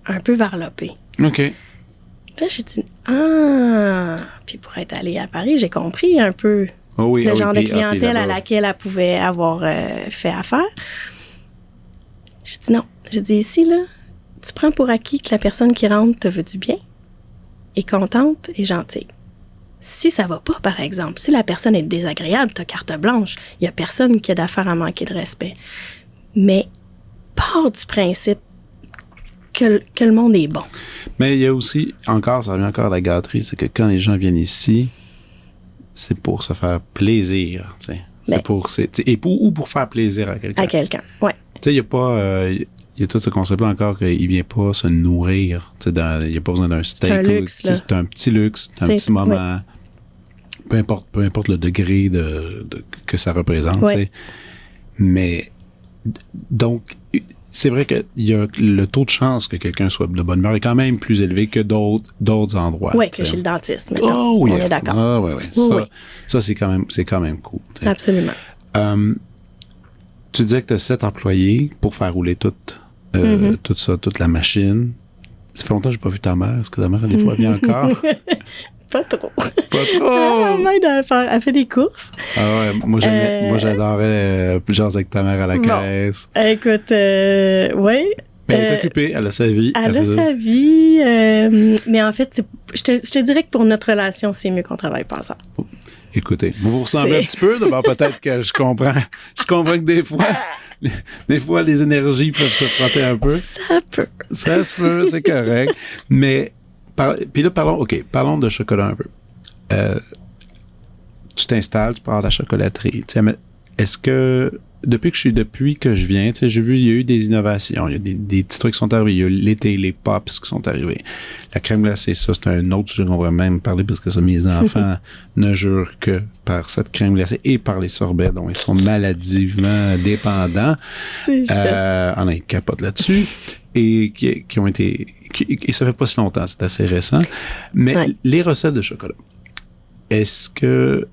un peu varloper. OK. Là, j'ai dit, puis pour être allée à Paris, j'ai compris un peu le genre de clientèle à laquelle elle pouvait avoir fait affaire. J'ai dit non. J'ai dit, ici, là, tu prends pour acquis que la personne qui rentre te veut du bien, est contente et gentille. Si ça va pas, par exemple, si la personne est désagréable, t'as carte blanche, il y a personne qui a d'affaire à manquer de respect. Mais pars du principe que le monde est bon. Mais il y a aussi, ça revient encore à la gâterie, c'est que quand les gens viennent ici, c'est pour se faire plaisir, tu sais. Ou pour faire plaisir à quelqu'un. À quelqu'un, oui. Tu sais, il y a pas... il y a tout ce concept-là encore qu'il vient pas se nourrir. Il n'y a pas besoin d'un steak. C'est un petit luxe, c'est un petit moment. Oui. Peu importe le degré que ça représente. Oui. Mais donc, c'est vrai que le taux de chance que quelqu'un soit de bonne humeur est quand même plus élevé que d'autres endroits. Oui, que chez le dentiste, mettons. On est d'accord. Ah, oui. Ça, c'est quand même cool. T'sais. Absolument. Tu disais que tu as 7 employés pour faire rouler tout ça, toute la machine. Ça fait longtemps que j'ai pas vu ta mère. Est-ce que ta mère, des fois, vient encore? Pas trop. Elle m'aide à faire des courses. Ah ouais, moi j'adorais jaser avec ta mère à la caisse. Écoute, oui. Mais elle est occupée, elle a sa vie. Elle a sa vie, mais en fait, je te dirais que pour notre relation, c'est mieux qu'on travaille pas ensemble. Écoutez, vous vous ressemblez un petit peu, d'abord peut-être que je comprends que des fois, les énergies peuvent se frotter un peu. Ça se peut, c'est correct. Mais, puis là, parlons de chocolat un peu. Tu t'installes, tu pars à la chocolaterie. Est-ce que, depuis que je viens, j'ai vu, il y a eu des innovations. Il y a des petits trucs qui sont arrivés. Il y a eu l'été, les pops qui sont arrivés. La crème glacée, ça, c'est un autre sujet qu'on va même parler parce que ça, mes enfants ne jurent que par cette crème glacée et par les sorbets, dont ils sont maladivement dépendants. C'est chouette. On a une capote là-dessus. Et qui ont été... Et ça fait pas si longtemps, c'est assez récent. Mais les recettes de chocolat, est-ce que...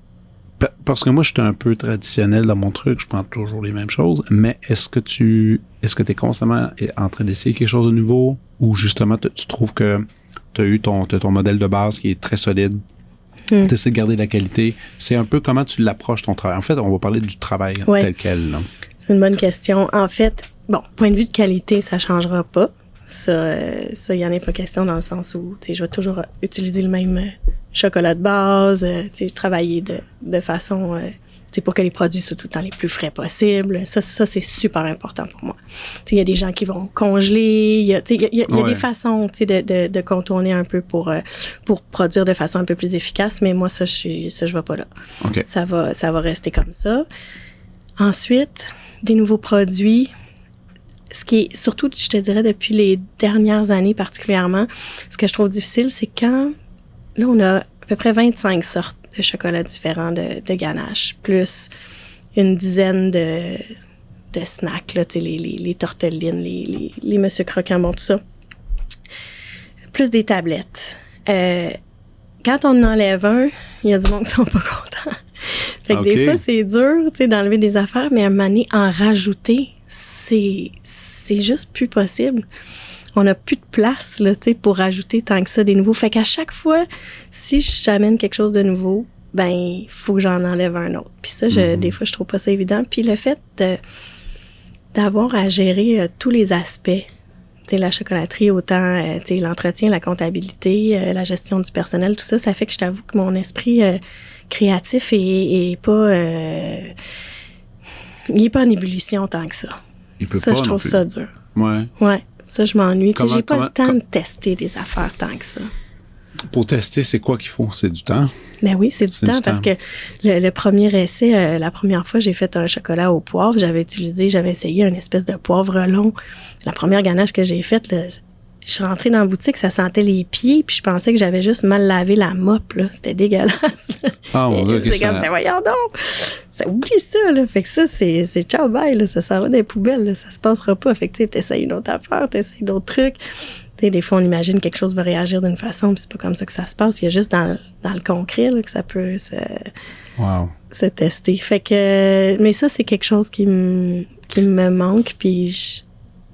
Parce que moi, je suis un peu traditionnel dans mon truc, je prends toujours les mêmes choses, mais est-ce que tu es constamment en train d'essayer quelque chose de nouveau ou justement tu trouves que tu as eu ton modèle de base qui est très solide, tu essaies de garder la qualité? C'est un peu comment tu l'approches ton travail. En fait, on va parler du travail tel quel. Là. C'est une bonne question. En fait, point de vue de qualité, ça changera pas. Ça, il y en a pas question dans le sens où, je vais toujours utiliser le même chocolat de base, travailler de façon, pour que les produits soient tout le temps les plus frais possibles. Ça c'est super important pour moi. Il y a des gens qui vont congeler, il y a des façons, de contourner un peu pour produire de façon un peu plus efficace, mais moi, je vais pas là. Okay. Ça va rester comme ça. Ensuite, des nouveaux produits. Ce qui est, surtout, je te dirais, depuis les dernières années particulièrement, ce que je trouve difficile, c'est quand, là, on a à peu près 25 sortes de chocolats différents de ganache, plus une dizaine de snacks, là, les tortellines, les Monsieur Croquant, bon, tout ça. Plus des tablettes. Quand on en enlève un, il y a du monde qui sont pas contents. Fait que des fois, c'est dur, d'enlever des affaires, mais à un moment donné, en rajouter, c'est juste plus possible. On n'a plus de place là, pour rajouter tant que ça des nouveaux. Fait qu'à chaque fois, si j'amène quelque chose de nouveau, il faut que j'en enlève un autre. Puis ça, des fois, je trouve pas ça évident. Puis le fait d'avoir à gérer tous les aspects la chocolaterie, autant l'entretien, la comptabilité, la gestion du personnel, tout ça, ça fait que je t'avoue que mon esprit créatif est pas il est pas en ébullition tant que ça. Ça, je trouve ça dur. Ouais, ça, je m'ennuie. J'ai pas le temps de tester des affaires tant que ça. Pour tester, c'est quoi qu'il faut? C'est du temps? Ben oui, c'est du temps parce que le premier essai, la première fois, j'ai fait un chocolat au poivre. J'avais essayé une espèce de poivre long. La première ganache que j'ai faite, je suis rentrée dans la boutique, ça sentait les pieds, puis je pensais que j'avais juste mal lavé la mop, là. C'était dégueulasse. Ah, mon Dieu, c'est comme, voyons donc! Ça oublie ça, là. Fait que ça, c'est ciao, bye, là. Ça s'en va dans les poubelles, là. Ça se passera pas. Fait que, tu sais, t'essayes une autre affaire, t'essayes d'autres trucs. Tu sais, des fois, on imagine quelque chose va réagir d'une façon, puis c'est pas comme ça que ça se passe. Il y a juste dans le concret, là, que ça peut se tester. Fait que, mais ça, c'est quelque chose qui me manque, puis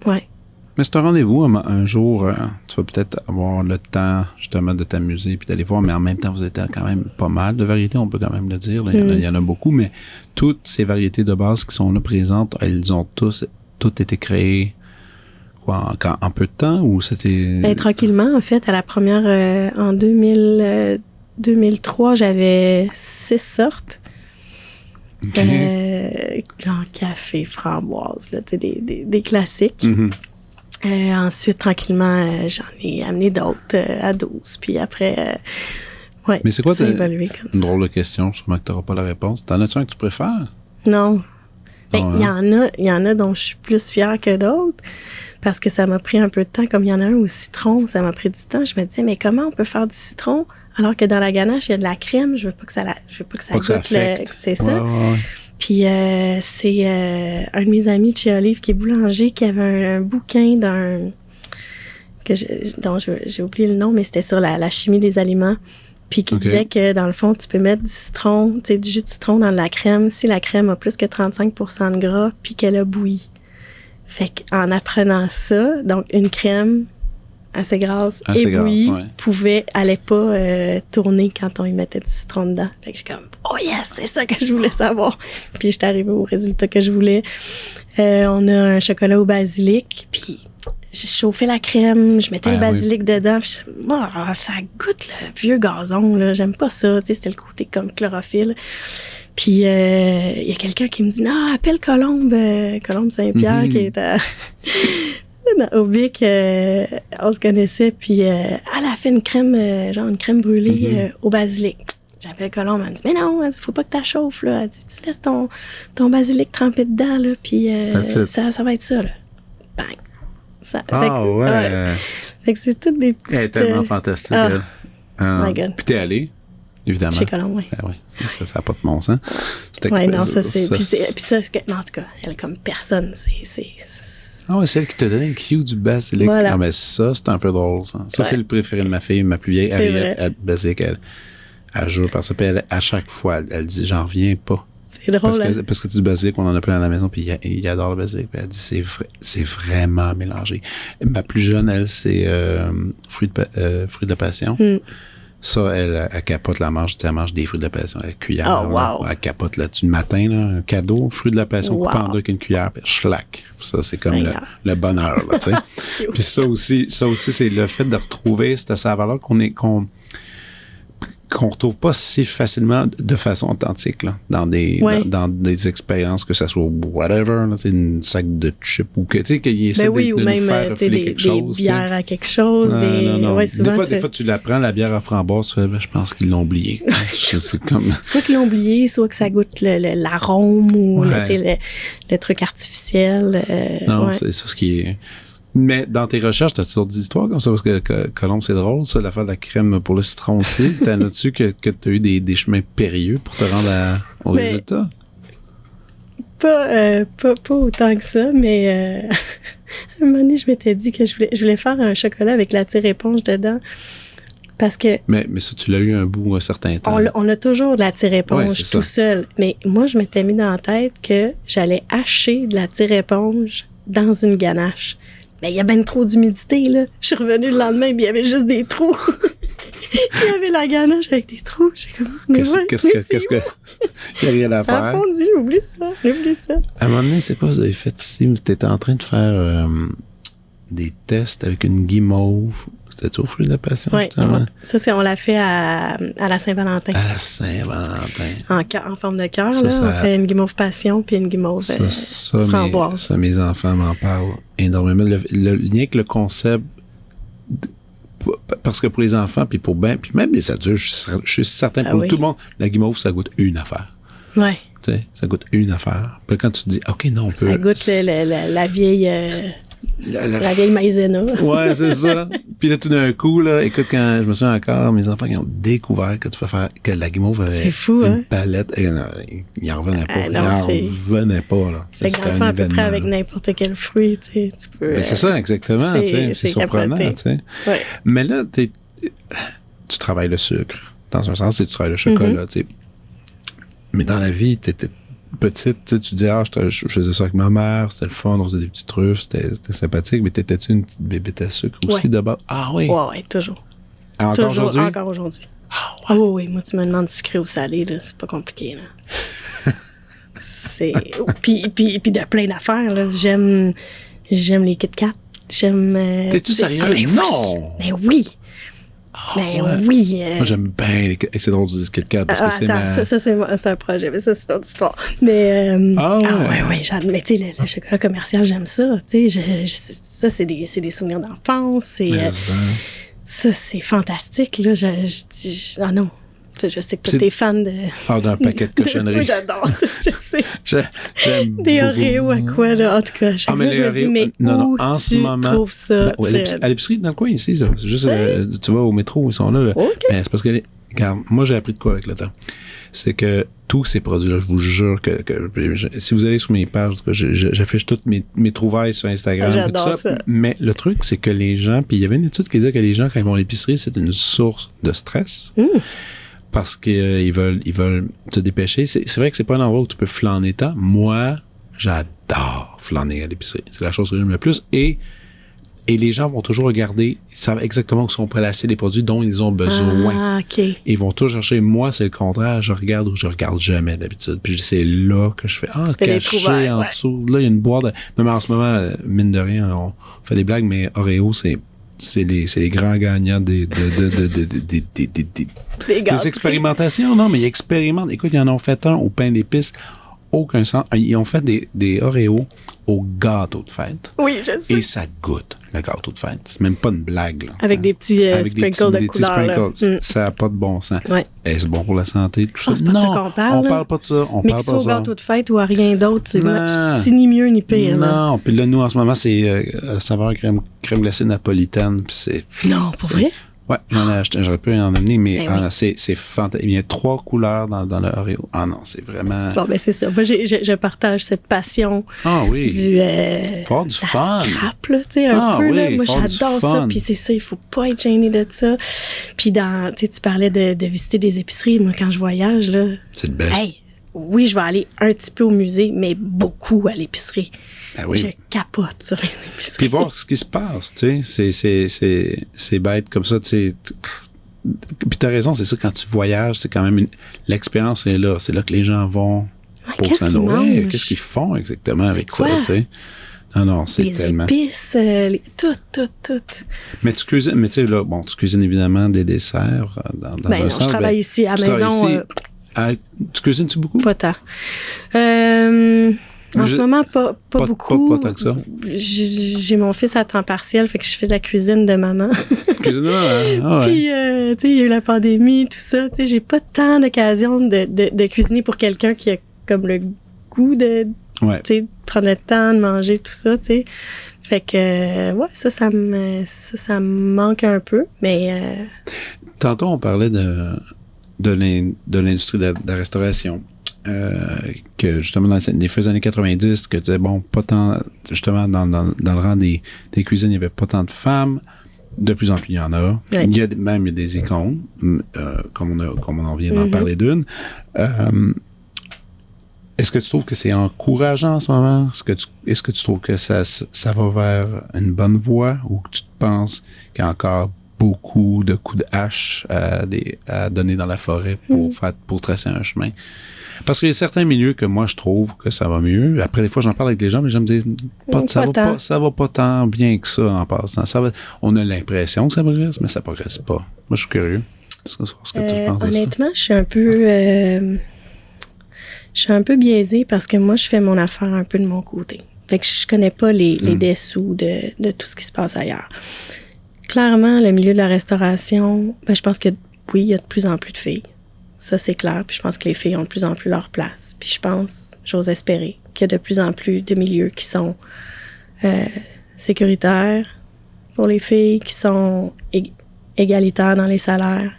ouais. Mais c'est un rendez-vous. Un jour, tu vas peut-être avoir le temps, justement, de t'amuser puis d'aller voir. Mais en même temps, vous êtes quand même pas mal de variétés, on peut quand même le dire. Là. Il y en a beaucoup, mais toutes ces variétés de base qui sont là présentes, elles ont toutes été créées en peu de temps ou c'était... Ben, tranquillement, en fait. À la première, en 2003, j'avais 6 sortes. Okay. En café, framboise, là, tu sais, des classiques. Mm-hmm. Ensuite, tranquillement, j'en ai amené d'autres à 12. Puis après, ouais, mais c'est quoi ça a évolué comme ça. Une drôle de question, sûrement que tu n'auras pas la réponse. T'en as-tu un que tu préfères? Non. Il y en a dont je suis plus fière que d'autres parce que ça m'a pris un peu de temps. Comme il y en a un au citron, ça m'a pris du temps. Je me disais, mais comment on peut faire du citron alors que dans la ganache, il y a de la crème? Je veux pas que ça goûte c'est ça. Ouais. Puis c'est un de mes amis de chez Olive qui est boulanger qui avait un bouquin dont j'ai oublié le nom, mais c'était sur la chimie des aliments. Puis qui disait que dans le fond, tu peux mettre du citron, tu sais, du jus de citron dans de la crème si la crème a plus que 35% de gras puis qu'elle a bouilli. Fait qu'en apprenant ça, donc une crème assez grasse et bouillie allait pas tourner quand on y mettait du citron dedans. Fait que j'ai comme, oh yes, c'est ça que je voulais savoir. Puis j'étais arrivée au résultat que je voulais. On a un chocolat au basilic, puis j'ai chauffé la crème, je mettais le basilic dedans, puis ça goûte le vieux gazon, là. J'aime pas ça, tu sais, c'était le côté comme chlorophylle. Puis il y a quelqu'un qui me dit, non, appelle Colombe Saint-Pierre, qui est au Bic, on se connaissait, puis elle a fait une crème, une crème brûlée au basilic. J'appelle Colombe, elle me dit, mais non, il faut pas que tu chauffes, là. Elle dit, tu laisses ton basilic trempé dedans, là, puis ça va être ça, là. Bang! Fait que c'est toutes des petites... Elle est tellement fantastique, elle. My God. Puis t'es allée, évidemment. Chez Colombe, oui. Ça n'a pas de bon sens. Oui, non, ça, c'est... Puis ça, en tout cas, elle, comme personne, c'est c'est elle qui te donne le cue du basilic. Voilà. Ah, mais ça, c'est un peu drôle, ça. Ça, c'est le préféré de ma fille, ma plus vieille. Elle basilic, elle joue par ça. Puis à chaque fois, elle dit, j'en reviens pas. C'est drôle, parce que du basilic, on en a plein à la maison, puis il adore le basilic. Puis elle dit, c'est vraiment mélangé. Ma plus jeune, elle, c'est fruits de la passion. Ça, elle capote la mange. Elle mange des fruits de la passion. Elle cuillère. Elle capote là-dessus. Le matin, là, un cadeau, fruits de la passion coupé en deux avec une cuillère, puis schlac. Ça, c'est comme le bonheur, là, tu sais. Puis ça aussi, c'est le fait de retrouver cette saveur-là qu'on retrouve pas si facilement de façon authentique là, dans des expériences, que ça soit whatever, là, une sac de chips ou que tu sais qu'il essaie de nous faire refiler quelque chose. Des bières à quelque chose. Non. Ouais, souvent, des fois, tu la prends, la bière à framboise, tu fais, je pense qu'ils l'ont oublié. Soit qu'ils l'ont oublié, soit que ça goûte l'arôme ou le truc artificiel. C'est ça ce qui est... Mais dans tes recherches, t'as-tu d'autres histoires comme ça? Parce que Colombe, c'est drôle, ça, l'affaire de la crème pour le citron aussi. T'en as-tu que t'as eu des chemins périlleux pour te rendre au résultat? Pas autant que ça, mais à un moment donné, je m'étais dit que je voulais faire un chocolat avec la tire-éponge dedans. Parce que... Mais ça, tu l'as eu un bout un certain temps. On a toujours de la tire-éponge tout seul. Mais moi, je m'étais mis dans la tête que j'allais hacher de la tire-éponge dans une ganache. Mais il y a ben trop d'humidité, là. Je suis revenue le lendemain, mais il y avait juste des trous. Il y avait la ganache avec des trous. J'ai comme, qu'est-ce que... Il n'y a rien à faire. Ça a fondu, oublie ça. À un moment donné, c'est quoi vous avez fait ici? Vous étiez en train de faire des tests avec une guimauve. C'était-tu au fruit de la passion, justement? Oui, ça, on l'a fait à la Saint-Valentin. À la Saint-Valentin. En forme de cœur, là. On fait une guimauve passion puis une guimauve framboise. Mes enfants m'en parlent énormément. Le lien avec le concept, parce que pour les enfants, puis même les adultes, je suis certain, pour tout le monde, la guimauve, ça goûte une affaire. Oui. Tu sais, ça goûte une affaire. Puis quand tu te dis, OK, non, on peut... Ça goûte la vieille... La vieille maïzena. Ouais, c'est ça. Puis là, tout d'un coup, là, écoute, quand je me souviens encore, mes enfants, ils ont découvert que tu peux faire, que la guimauve avait une palette. Et, ils n'en revenaient pas. Ils n'en revenaient pas, là. Le grand-enfant, à peu près avec n'importe quel fruit, tu sais, tu peux... Mais c'est ça, exactement, tu sais. C'est surprenant, tu sais. Ouais. Mais là, tu travailles le sucre. Dans un sens, tu travailles le chocolat, tu sais. Mais dans la vie, t'étais petite, tu dis, je faisais ça avec ma mère, c'était le fun, on faisait des petites truffes, c'était sympathique, mais t'étais-tu une petite bébête à sucre aussi de base? Ah oui? Oui, toujours. Encore aujourd'hui? Encore aujourd'hui. Ah ouais? Oui, moi, tu me demandes du sucré ou salé, là, c'est pas compliqué, là. Puis de plein d'affaires, là. J'aime les Kit Kat. T'es-tu sérieux? Non! Mais oui! Oui. Moi, j'aime bien les... C'est drôle de dire Kit Kat parce que c'est ça, c'est un projet, mais ça, c'est une autre histoire. Mais, oui, mais tu sais, le chocolat commercial, j'aime ça. Tu sais, ça, c'est des souvenirs d'enfance. Ça, c'est fantastique, là. Non. Je sais que tu es fan de... d'un paquet de cochonneries. Oui, j'adore ça, je sais. J'aime des Oreos à quoi, là? En tout cas, je me dis, mais où tu trouves ça, à l'épicerie, dans le coin, ici, ça. C'est juste, tu vas au métro, ils sont là. Okay. Mais c'est parce que, car moi, j'ai appris de quoi avec le temps. C'est que tous ces produits-là, je vous jure que si vous allez sur mes pages, j'affiche toutes mes trouvailles sur Instagram. J'adore ça. Mais le truc, c'est que les gens, puis il y avait une étude qui disait que les gens, quand ils vont à l'épicerie, c'est une source de stress. Parce qu'ils veulent se dépêcher. C'est vrai que c'est pas un endroit où tu peux flâner tant. Moi, j'adore flâner à l'épicerie. C'est la chose que j'aime le plus. Et les gens vont toujours regarder, ils savent exactement où sont prélassés les produits dont ils ont besoin. Ah, OK. Ils vont toujours chercher. Moi, c'est le contraire. Je regarde où je regarde jamais d'habitude. Puis c'est là que je fais, caché en dessous. Là, il y a une boîte. Non, mais en ce moment, mine de rien, on fait des blagues, mais Oreo, c'est les grands gagnants des expérimentations. Non, mais ils expérimentent. Écoute, ils en ont fait un au pain d'épices. Aucun sens. Ils ont fait des Oreos au gâteau de fête. Oui, je sais. Et ça goûte, le gâteau de fête. C'est même pas une blague, là. Avec des petits sprinkles de couleur. Ça n'a pas de bon sens. Ouais. Et c'est bon pour la santé. C'est pas de ça qu'on parle. On parle pas de ça. Mais que ce soit au gâteau de fête ou à rien d'autre, c'est ni mieux ni pire. Non. Puis là, nous, en ce moment, c'est la saveur crème glacée napolitaine. Puis c'est... Non, pour vrai? Ouais, j'aurais pu en amener, mais c'est fantastique. Il y a 3 couleurs dans le Oreo. Ah non, c'est vraiment... Bon, ben c'est ça. Moi, je partage cette passion du fort du fun. Scrap, là, tu sais, un peu. Là. Moi, j'adore ça. Puis c'est ça, il faut pas être gêné de ça. Puis tu parlais de visiter des épiceries. Moi, quand je voyage, là... C'est le best. Oui, je vais aller un petit peu au musée, mais beaucoup à l'épicerie. Ben oui. Je capote sur les épiceries. Puis voir ce qui se passe, tu sais. C'est bête comme ça, tu sais. Puis t'as raison, c'est ça, quand tu voyages, c'est quand même l'expérience est là. C'est là que les gens vont pour s'en nourrir. Qu'est-ce qu'ils font exactement avec ça, tu sais. Non, c'est tellement... Les épices, tout. Mais tu cuisines, tu cuisines évidemment des desserts dans un sens. Je travaille ici à la maison. Tu cuisines-tu beaucoup? Pas tant. En ce moment, pas beaucoup. Pas tant que ça. J'ai mon fils à temps partiel, fait que je fais de la cuisine de maman. Cuisine de maman? Ah ouais. Puis, tu sais, il y a eu la pandémie, tout ça. Tu sais, j'ai pas tant d'occasion de cuisiner pour quelqu'un qui a comme le goût de prendre le temps de manger, tout ça, tu sais. Fait que, ça me manque un peu, mais... Tantôt, on parlait de l'industrie de la restauration. Que justement dans les fins des années 90, que tu disais, pas tant, justement dans le rang des cuisines, il n'y avait pas tant de femmes. De plus en plus, il y en a. Ouais. Il y a des icônes, comme on en vient d'en parler d'une. Est-ce que tu trouves que c'est encourageant en ce moment? Est-ce que tu trouves que ça va vers une bonne voie ou que tu te penses qu'il y a encore beaucoup de coups de hache à donner dans la forêt pour tracer un chemin. Parce qu'il y a certains milieux que moi, je trouve que ça va mieux. Après, des fois, j'en parle avec les gens, mais les gens me disent ça va pas tant bien que ça en passant. On a l'impression que ça progresse, mais ça progresse pas. Moi, je suis curieux. Ce que tu penses honnêtement, je suis un peu biaisée parce que moi, je fais mon affaire un peu de mon côté. Fait que je connais pas les dessous de tout ce qui se passe ailleurs. Clairement, le milieu de la restauration, je pense que oui, il y a de plus en plus de filles. Ça, c'est clair. Puis je pense que les filles ont de plus en plus leur place. Puis je pense, j'ose espérer, qu'il y a de plus en plus de milieux qui sont sécuritaires pour les filles, qui sont égalitaires dans les salaires.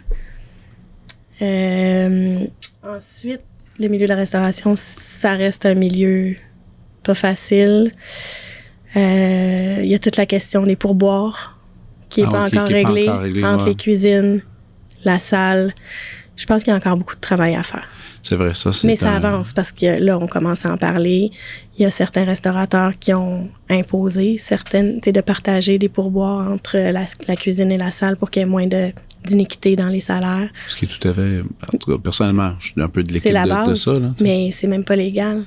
Ensuite, le milieu de la restauration, ça reste un milieu pas facile. Il y a toute la question des pourboires qui n'est pas encore réglée entre les cuisines, la salle. Je pense qu'il y a encore beaucoup de travail à faire. C'est vrai, ça. Mais ça avance parce que là, on commence à en parler. Il y a certains restaurateurs qui ont imposé de partager des pourboires entre la cuisine et la salle pour qu'il y ait moins d'iniquité dans les salaires. Ce qui est tout à fait... En tout cas, personnellement, je suis un peu de l'équipe c'est la base, de ça. Là, mais c'est même pas légal.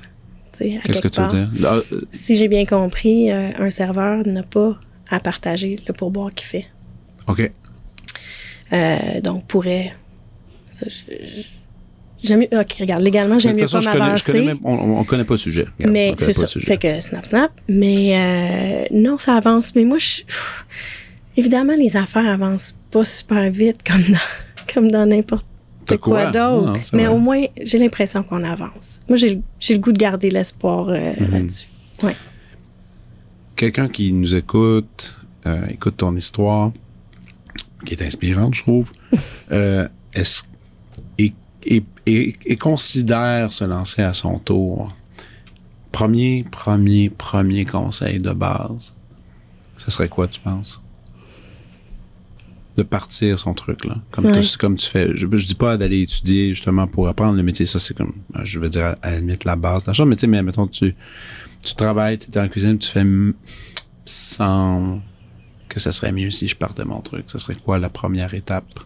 Qu'est-ce que tu veux dire? Là, si j'ai bien compris, un serveur n'a pas à partager le pourboire qu'il fait. OK. Donc, pourrait... Ça, OK, regarde, légalement, j'aime mieux pas m'avancer. On connaît pas le sujet. Regarde, mais c'est ça. Fait que snap. Mais non, ça avance. Mais moi, évidemment, les affaires avancent pas super vite comme dans n'importe quoi d'autre. Non, mais vrai. Au moins, j'ai l'impression qu'on avance. Moi, j'ai le goût de garder l'espoir là-dessus. Ouais. Quelqu'un qui nous écoute ton histoire, qui est inspirante, je trouve, et considère se lancer à son tour. Premier conseil de base, ce serait quoi, tu penses? De partir son truc, là. Comme tu fais. Je dis pas d'aller étudier, justement, pour apprendre le métier. Ça, c'est comme, je veux dire, à la limite, la base de la chose. Mais tu sais, mettons, tu travailles, tu es dans la cuisine, tu fais sans que ça serait mieux si je partais mon truc. Ça serait quoi la première étape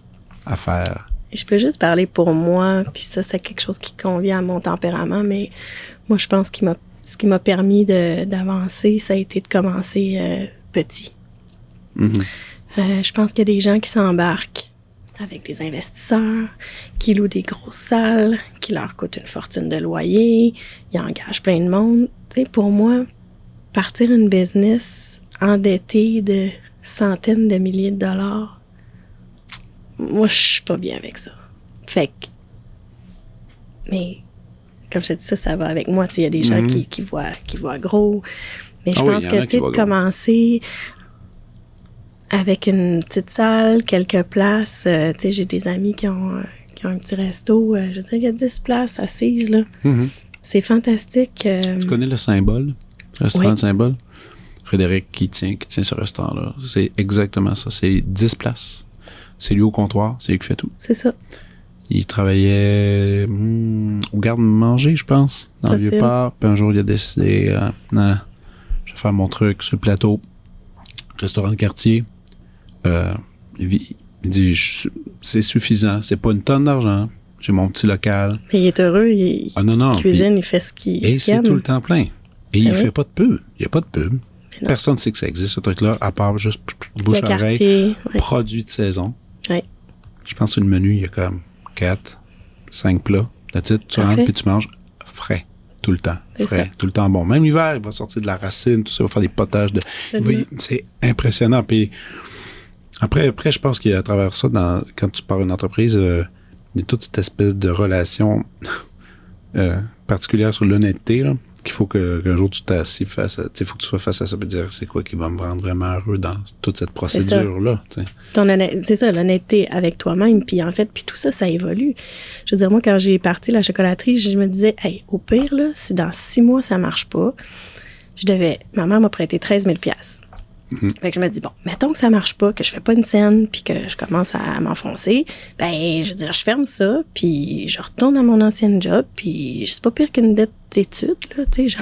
à faire? Je peux juste parler pour moi, puis ça, c'est quelque chose qui convient à mon tempérament, mais moi, je pense que ce qui m'a permis d'avancer, ça a été de commencer petit. Mm-hmm. Je pense qu'il y a des gens qui s'embarquent avec des investisseurs, qui louent des grosses salles, qui leur coûtent une fortune de loyer, ils engagent plein de monde. Tu sais, pour moi, partir une business endettée de centaines de milliers de dollars, moi, je suis pas bien avec ça. Fait que... Mais, comme je te dis, ça va avec moi. Tu sais, il y a des gens qui voient gros. Mais je pense que, tu sais, de commencer avec une petite salle, quelques places. Tu sais, j'ai des amis qui ont un petit resto. Je veux dire, il y a 10 places assises, là. Mm-hmm. C'est fantastique. Tu connais le Symbole? Le restaurant de Symbole? Frédéric qui tient ce restaurant-là. C'est exactement ça. C'est 10 places. C'est lui au comptoir, c'est lui qui fait tout. C'est ça. Il travaillait au garde-manger, je pense, dans le Vieux-Port. Puis un jour, il a décidé, non, je vais faire mon truc sur le plateau, restaurant de quartier. Il dit, c'est suffisant, c'est pas une tonne d'argent. J'ai mon petit local. Mais il est heureux, il cuisine, il fait ce qu'il aime. Et c'est tout le temps plein. Et il fait pas de pub. Il n'y a pas de pub. Personne ne sait que ça existe, ce truc-là, à part juste bouche à oreille, produit de saison. Oui. Je pense que sur le menu, il y a comme 4, 5 plats. Tu rentres puis tu manges frais tout le temps. Tout le temps bon. Même l'hiver, il va sortir de la racine, tout ça, il va faire des potages. C'est impressionnant. Puis après, je pense qu'à travers ça, quand tu pars une entreprise, il y a toute cette espèce de relation particulière sur l'honnêteté, là, qu'il faut qu'un jour tu t'assis face à... Il faut que tu sois face à ça et dire c'est quoi qui va me rendre vraiment heureux dans toute cette procédure-là. C'est ça, l'honnêteté avec toi-même. Puis en fait, tout ça, ça évolue. Je veux dire, moi, quand j'ai parti la chocolaterie, je me disais, hey, au pire, là, si dans 6 mois, ça marche pas, ma mère m'a prêté 13 000 $. Fait que je me dis, bon, mettons que ça marche pas, que je fais pas une scène, puis que je commence à m'enfoncer, je veux dire, je ferme ça, puis je retourne à mon ancienne job, puis c'est pas pire qu'une dette d'études, là, tu sais,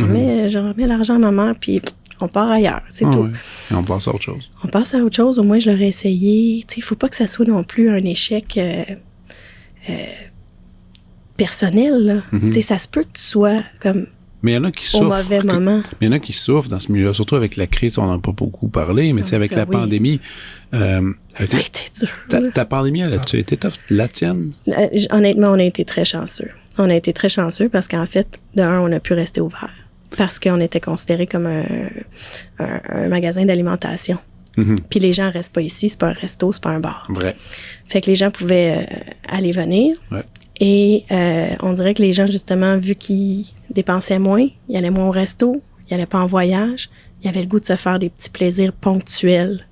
j'en remets l'argent à ma mère, puis On part ailleurs, c'est tout. Oui. Et on passe à autre chose. On passe à autre chose. Au moins, je l'aurais essayé. Tu sais, il faut pas que ça soit non plus un échec personnel, là. Tu sais, ça se peut que tu sois comme... Mais il y en a qui souffrent. Au mauvais moment. Mais il y en a qui souffrent dans ce milieu-là, surtout avec la crise, on n'en a pas beaucoup parlé, mais tu sais, avec la pandémie. Ça a été dur. Ta pandémie, tu as été tough? La tienne? Honnêtement, on a été très chanceux. On a été très chanceux parce qu'en fait, de un, on a pu rester ouvert. Parce qu'on était considéré comme un magasin d'alimentation. Puis les gens restent pas ici, c'est pas un resto, c'est pas un bar. Vrai. Fait que les gens pouvaient aller venir. Ouais. Et on dirait que les gens, justement, vu qu'ils dépensaient moins, ils allaient moins au resto, ils allaient pas en voyage, ils avaient le goût de se faire des petits plaisirs ponctuels.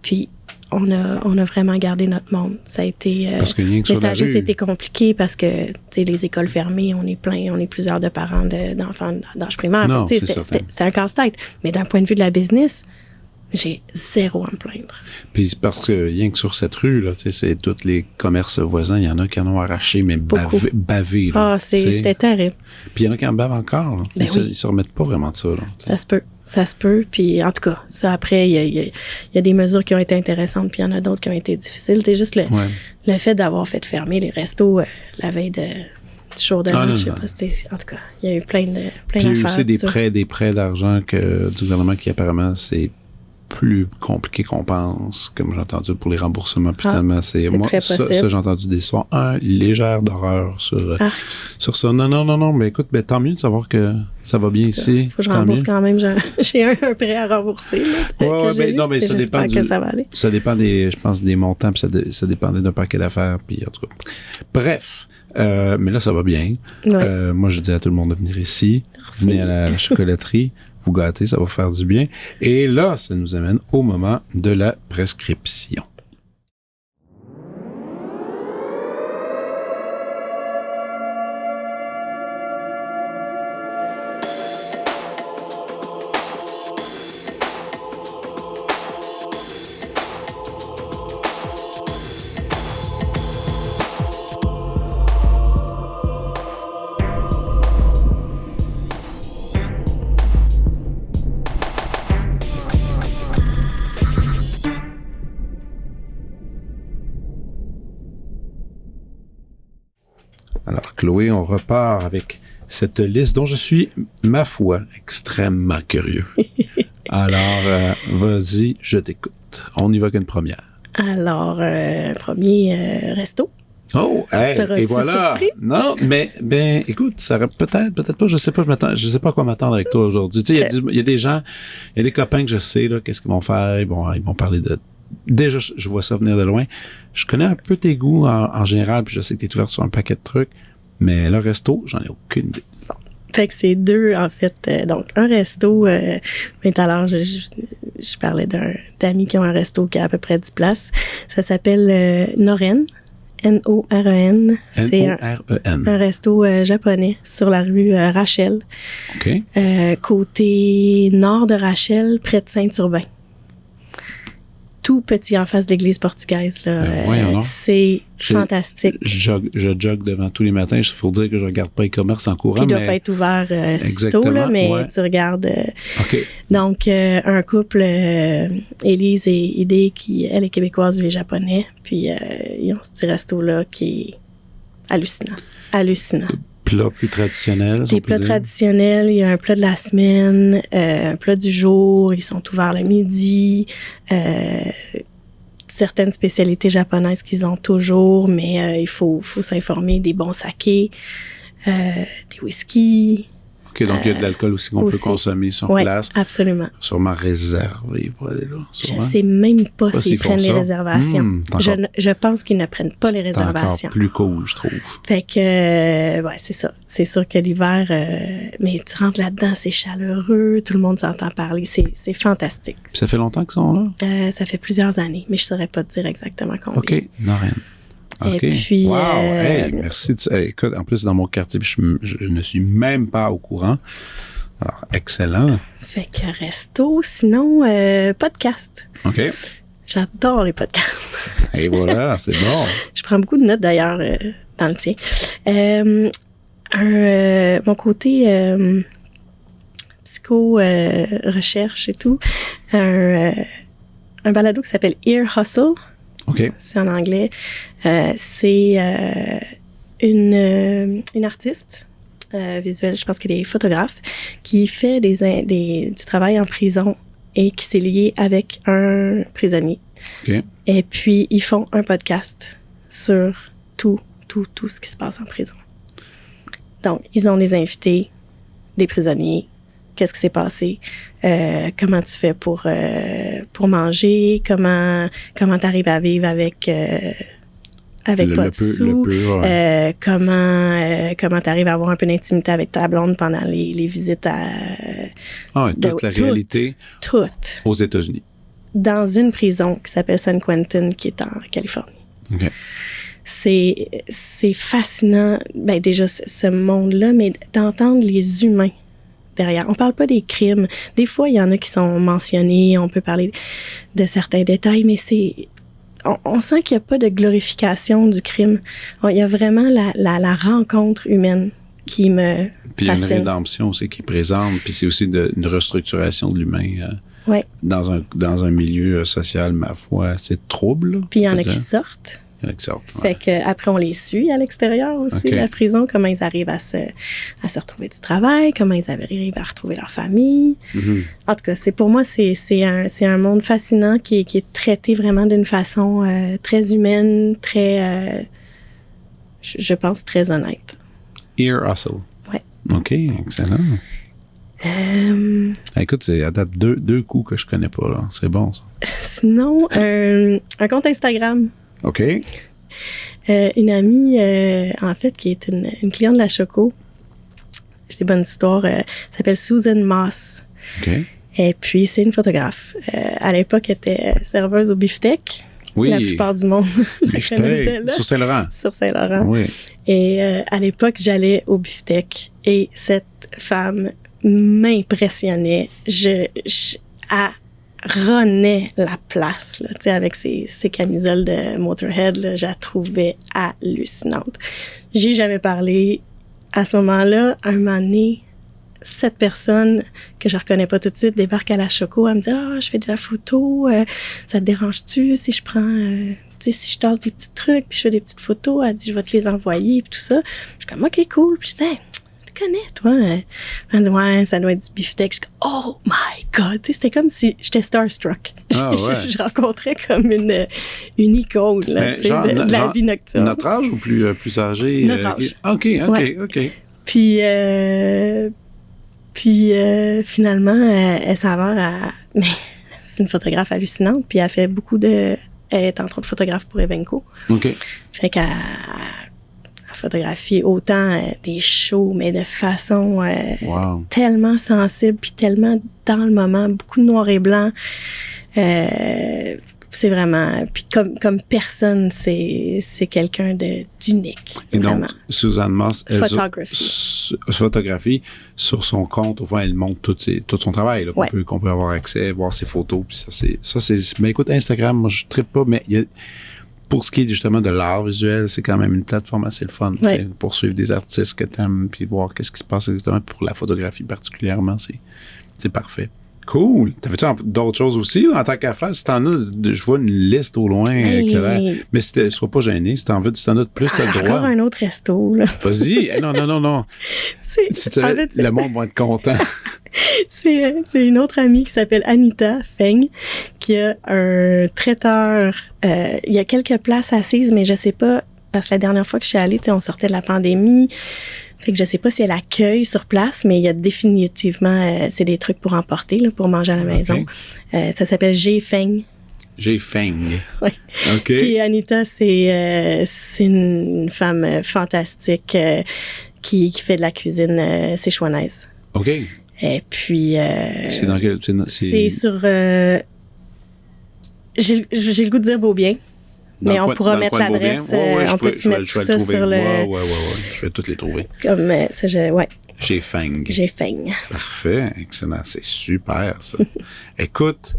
Puis on a vraiment gardé notre monde. Ça a été... parce que rien que mais sur ça la a juste rue. été compliqué parce que, tu sais, les écoles fermées, on est plusieurs de parents d'enfants d'âge primaire. Non, Tu sais, c'est certain. c'était un casse-tête. Mais d'un point de vue de la business, j'ai zéro à me plaindre. Puis parce que rien que sur cette rue, là, tu sais, c'est tous les commerces voisins, il y en a qui en ont arraché, mais bavé. Là, C'était terrible. Puis il y en a qui en bavent encore. Là. Ben oui. Ils se remettent pas vraiment de ça. Là, ça se peut. Puis en tout cas, ça après, il y a des mesures qui ont été intéressantes, puis il y en a d'autres qui ont été difficiles. C'est juste le fait d'avoir fait fermer les restos la veille du jour de l'an, je sais pas. En tout cas, il y a eu plein d'affaires. Puis il y a eu aussi des prêts d'argent du gouvernement qui apparemment c'est plus compliqué qu'on pense, comme j'ai entendu pour les remboursements. Puis tellement, c'est moi, ça j'ai entendu des histoires légères d'horreur sur ça. Non, mais écoute, tant mieux de savoir que ça va bien ici. Faut que je rembourse quand même. J'ai un prêt à rembourser. Mais ça dépend que ça va aller. Ça dépend je pense, des montants, puis ça dépendait d'un paquet d'affaires, puis en tout cas. Bref. Mais là, ça va bien. Ouais. Moi, je dis à tout le monde de venir ici. Merci. Venez à la chocolaterie. Vous gâtez, ça va faire du bien. Et là, ça nous amène au moment de la prescription. Alors, Chloé, on repart avec cette liste dont je suis, ma foi, extrêmement curieux. Alors, vas-y, je t'écoute. On y va qu'une première. Alors, premier resto. Oh, hey, et voilà. Surpris? Non, mais écoute, ça aurait peut-être pas, je sais pas à quoi m'attendre avec toi aujourd'hui. Tu sais, il y a des gens, il y a des copains que je sais là, qu'est-ce qu'ils vont faire, ils vont parler de. Déjà, je vois ça venir de loin. Je connais un peu tes goûts en général, puis je sais que t'es ouvert sur un paquet de trucs, mais le resto, j'en ai aucune idée. Fait que c'est deux, en fait. Donc, un resto, mais tout à l'heure, je parlais d'amis qui ont un resto qui a à peu près 10 places. Ça s'appelle Noren. N-O-R-E-N. C'est un resto japonais sur la rue Rachel. OK. Côté nord de Rachel, près de Saint-Urbain. Tout petit en face de l'église portugaise. Là. C'est fantastique. Je jogue devant tous les matins. Il faut dire que je regarde pas e-commerce en courant. Puis il doit pas être ouvert si tôt, là, mais tu regardes. OK. Donc, un couple, Élise et Idé, qui, elle est québécoise, lui est japonais. Puis, ils ont ce petit resto-là qui est hallucinant. Plats plus traditionnels. Des plats traditionnels, il y a un plat de la semaine, un plat du jour, ils sont ouverts le midi, certaines spécialités japonaises qu'ils ont toujours, mais il faut s'informer, des bons sakés, des whisky. OK, donc il y a de l'alcool aussi qu'on peut consommer sur place. Oui, absolument. Sûrement réservé pour aller là. Sûrement. Je sais même pas s'ils prennent les réservations. Je pense qu'ils ne prennent pas les réservations. C'est encore plus cool, je trouve. Fait que, c'est ça. C'est sûr que l'hiver, mais tu rentres là-dedans, c'est chaleureux, tout le monde s'entend parler, c'est fantastique. Puis ça fait longtemps qu'ils sont là? Ça fait plusieurs années, mais je saurais pas te dire exactement combien. OK, Noren. OK. Et puis, wow! Hey, merci. Écoute, en plus, dans mon quartier, je ne suis même pas au courant. Alors, excellent. Fait que resto, sinon, podcast. OK. J'adore les podcasts. Et voilà, c'est bon. Je prends beaucoup de notes, d'ailleurs, dans le tien. Mon côté psycho-recherche et tout, un balado qui s'appelle Ear Hustle. OK. C'est en anglais. C'est une artiste visuelle, je pense qu'elle est photographe, qui fait du travail en prison et qui s'est liée avec un prisonnier. OK. Et puis, ils font un podcast sur tout ce qui se passe en prison. Donc, ils ont des invités, des prisonniers. Qu'est-ce qui s'est passé? Comment tu fais pour manger? Comment t'arrives à vivre avec pas de sous? Ouais. Comment t'arrives à avoir un peu d'intimité avec ta blonde pendant les visites à... toute la réalité aux États-Unis. Dans une prison qui s'appelle San Quentin, qui est en Californie. OK. C'est fascinant, ben déjà ce monde-là, mais d'entendre les humains derrière. On parle pas des crimes. Des fois, il y en a qui sont mentionnés, on peut parler de certains détails, mais on sent qu'il n'y a pas de glorification du crime. Il y a vraiment la rencontre humaine qui me fascine. Puis il y a une rédemption aussi qui est présente, puis c'est aussi une restructuration de l'humain ouais. dans un milieu social, ma foi, c'est trouble. Puis il y en a qui sortent. Il y en a qui sortent. Ouais. Fait qu'après, on les suit à l'extérieur aussi, la prison, comment ils arrivent à se retrouver du travail, comment ils arrivent à retrouver leur famille. Mm-hmm. En tout cas, pour moi, c'est un monde fascinant qui est traité vraiment d'une façon très humaine, très, je pense, très honnête. Ear Hustle. Ouais. OK, excellent. Écoute, c'est à date deux coups que je connais pas, là. C'est bon, ça. Sinon, un compte Instagram. OK. Une amie, en fait, qui est une cliente de la Choco. J'ai des bonnes histoires. S'appelle Susan Moss. OK. Et puis, c'est une photographe. À l'époque, elle était serveuse au Beefsteak. Oui. La plupart du monde. Beefsteak, sur Saint-Laurent. Sur Saint-Laurent. Oui. Et à l'époque, j'allais au Beefsteak et cette femme m'impressionnait. Elle renait la place, là, tu sais, avec ses camisoles de Motorhead, là, je la trouvais hallucinante. J'ai jamais parlé à ce moment-là. Un moment donné, cette personne que je reconnais pas tout de suite débarque à la Choco. Elle me dit « Ah, je fais de la photo. Ça te dérange-tu si je prends... tu sais, si je tasse des petits trucs, puis je fais des petites photos. » Elle dit « Je vais te les envoyer. » Puis tout ça. Je suis comme « OK, cool. » Puis je dis hey, « Tu connais, toi? » Elle me dit « Ouais, ça doit être du beefsteak. » Je dis « Oh my God! » Tu sais, c'était comme si j'étais starstruck. Ah, ouais. Je rencontrais comme une icône, là, tu sais, de la vie nocturne. Notre âge ou plus âgé? Notre âge. OK. Ouais. OK. Puis finalement, elle s'avère à... Mais c'est une photographe hallucinante, puis elle fait beaucoup de... Elle est entre autres photographe pour Evenco. OK. Fait qu'elle photographie autant des shows, mais de façon tellement sensible, puis tellement dans le moment, beaucoup de noir et blanc. C'est vraiment... Puis comme personne, c'est quelqu'un d'unique. Et vraiment. donc, Suzanne Moss, photographie sur son compte, enfin, elle montre tout son travail, là, qu'on peut avoir accès, voir ses photos, puis ça c'est mais écoute, Instagram, moi je trippe pas, mais pour ce qui est justement de l'art visuel, c'est quand même une plateforme assez le fun, pour suivre des artistes que t'aimes, puis voir qu'est-ce qui se passe exactement. Pour la photographie particulièrement, c'est parfait. Cool. T'avais-tu d'autres choses aussi en tant qu'affaire? Si t'en as, je vois une liste au loin. Mais sois pas gêné. Si t'en as de plus, t'as le droit. Encore un autre resto, là. Vas-y. Non. Si tu veux, le monde va être content. C'est une autre amie qui s'appelle Anita Feng, qui a un traiteur. Il y a quelques places assises, mais je sais pas, parce que la dernière fois que je suis allée, on sortait de la pandémie. Fait que je sais pas si elle accueille sur place, mais il y a définitivement, c'est des trucs pour emporter, là, pour manger à la maison. Ça s'appelle J Feng. J Feng. Oui. OK. Puis Anita, c'est une femme fantastique qui fait de la cuisine sichuanaise. OK. Et puis... c'est dans quel... C'est sur... j'ai le goût de dire Beaubien. Mais on pourra mettre l'adresse. On peut-tu mettre tout ça sur le... Ouais. Je vais toutes les trouver. Comme ça, J Feng. J Feng. Parfait. Excellent. C'est super, ça. Écoute,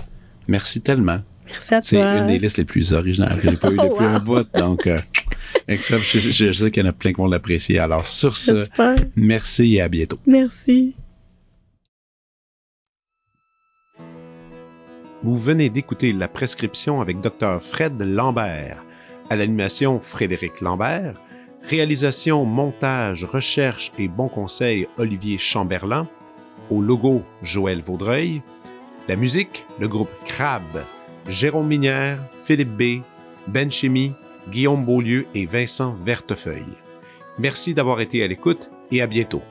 merci tellement. Merci à toi. C'est une des listes les plus originales que j'ai pas eues depuis un bout. Donc, excellent. Je sais qu'il y en a plein qui vont l'apprécier. Alors, sur ce, merci et à bientôt. Merci. Vous venez d'écouter La Prescription avec Dr Fred Lambert. À l'animation, Frédéric Lambert. Réalisation, montage, recherche et bons conseils, Olivier Chamberlain. Au logo, Joël Vaudreuil. La musique, le groupe Crabe. Jérôme Minière, Philippe B., Ben Chimie, Guillaume Beaulieu et Vincent Vertefeuille. Merci d'avoir été à l'écoute et à bientôt.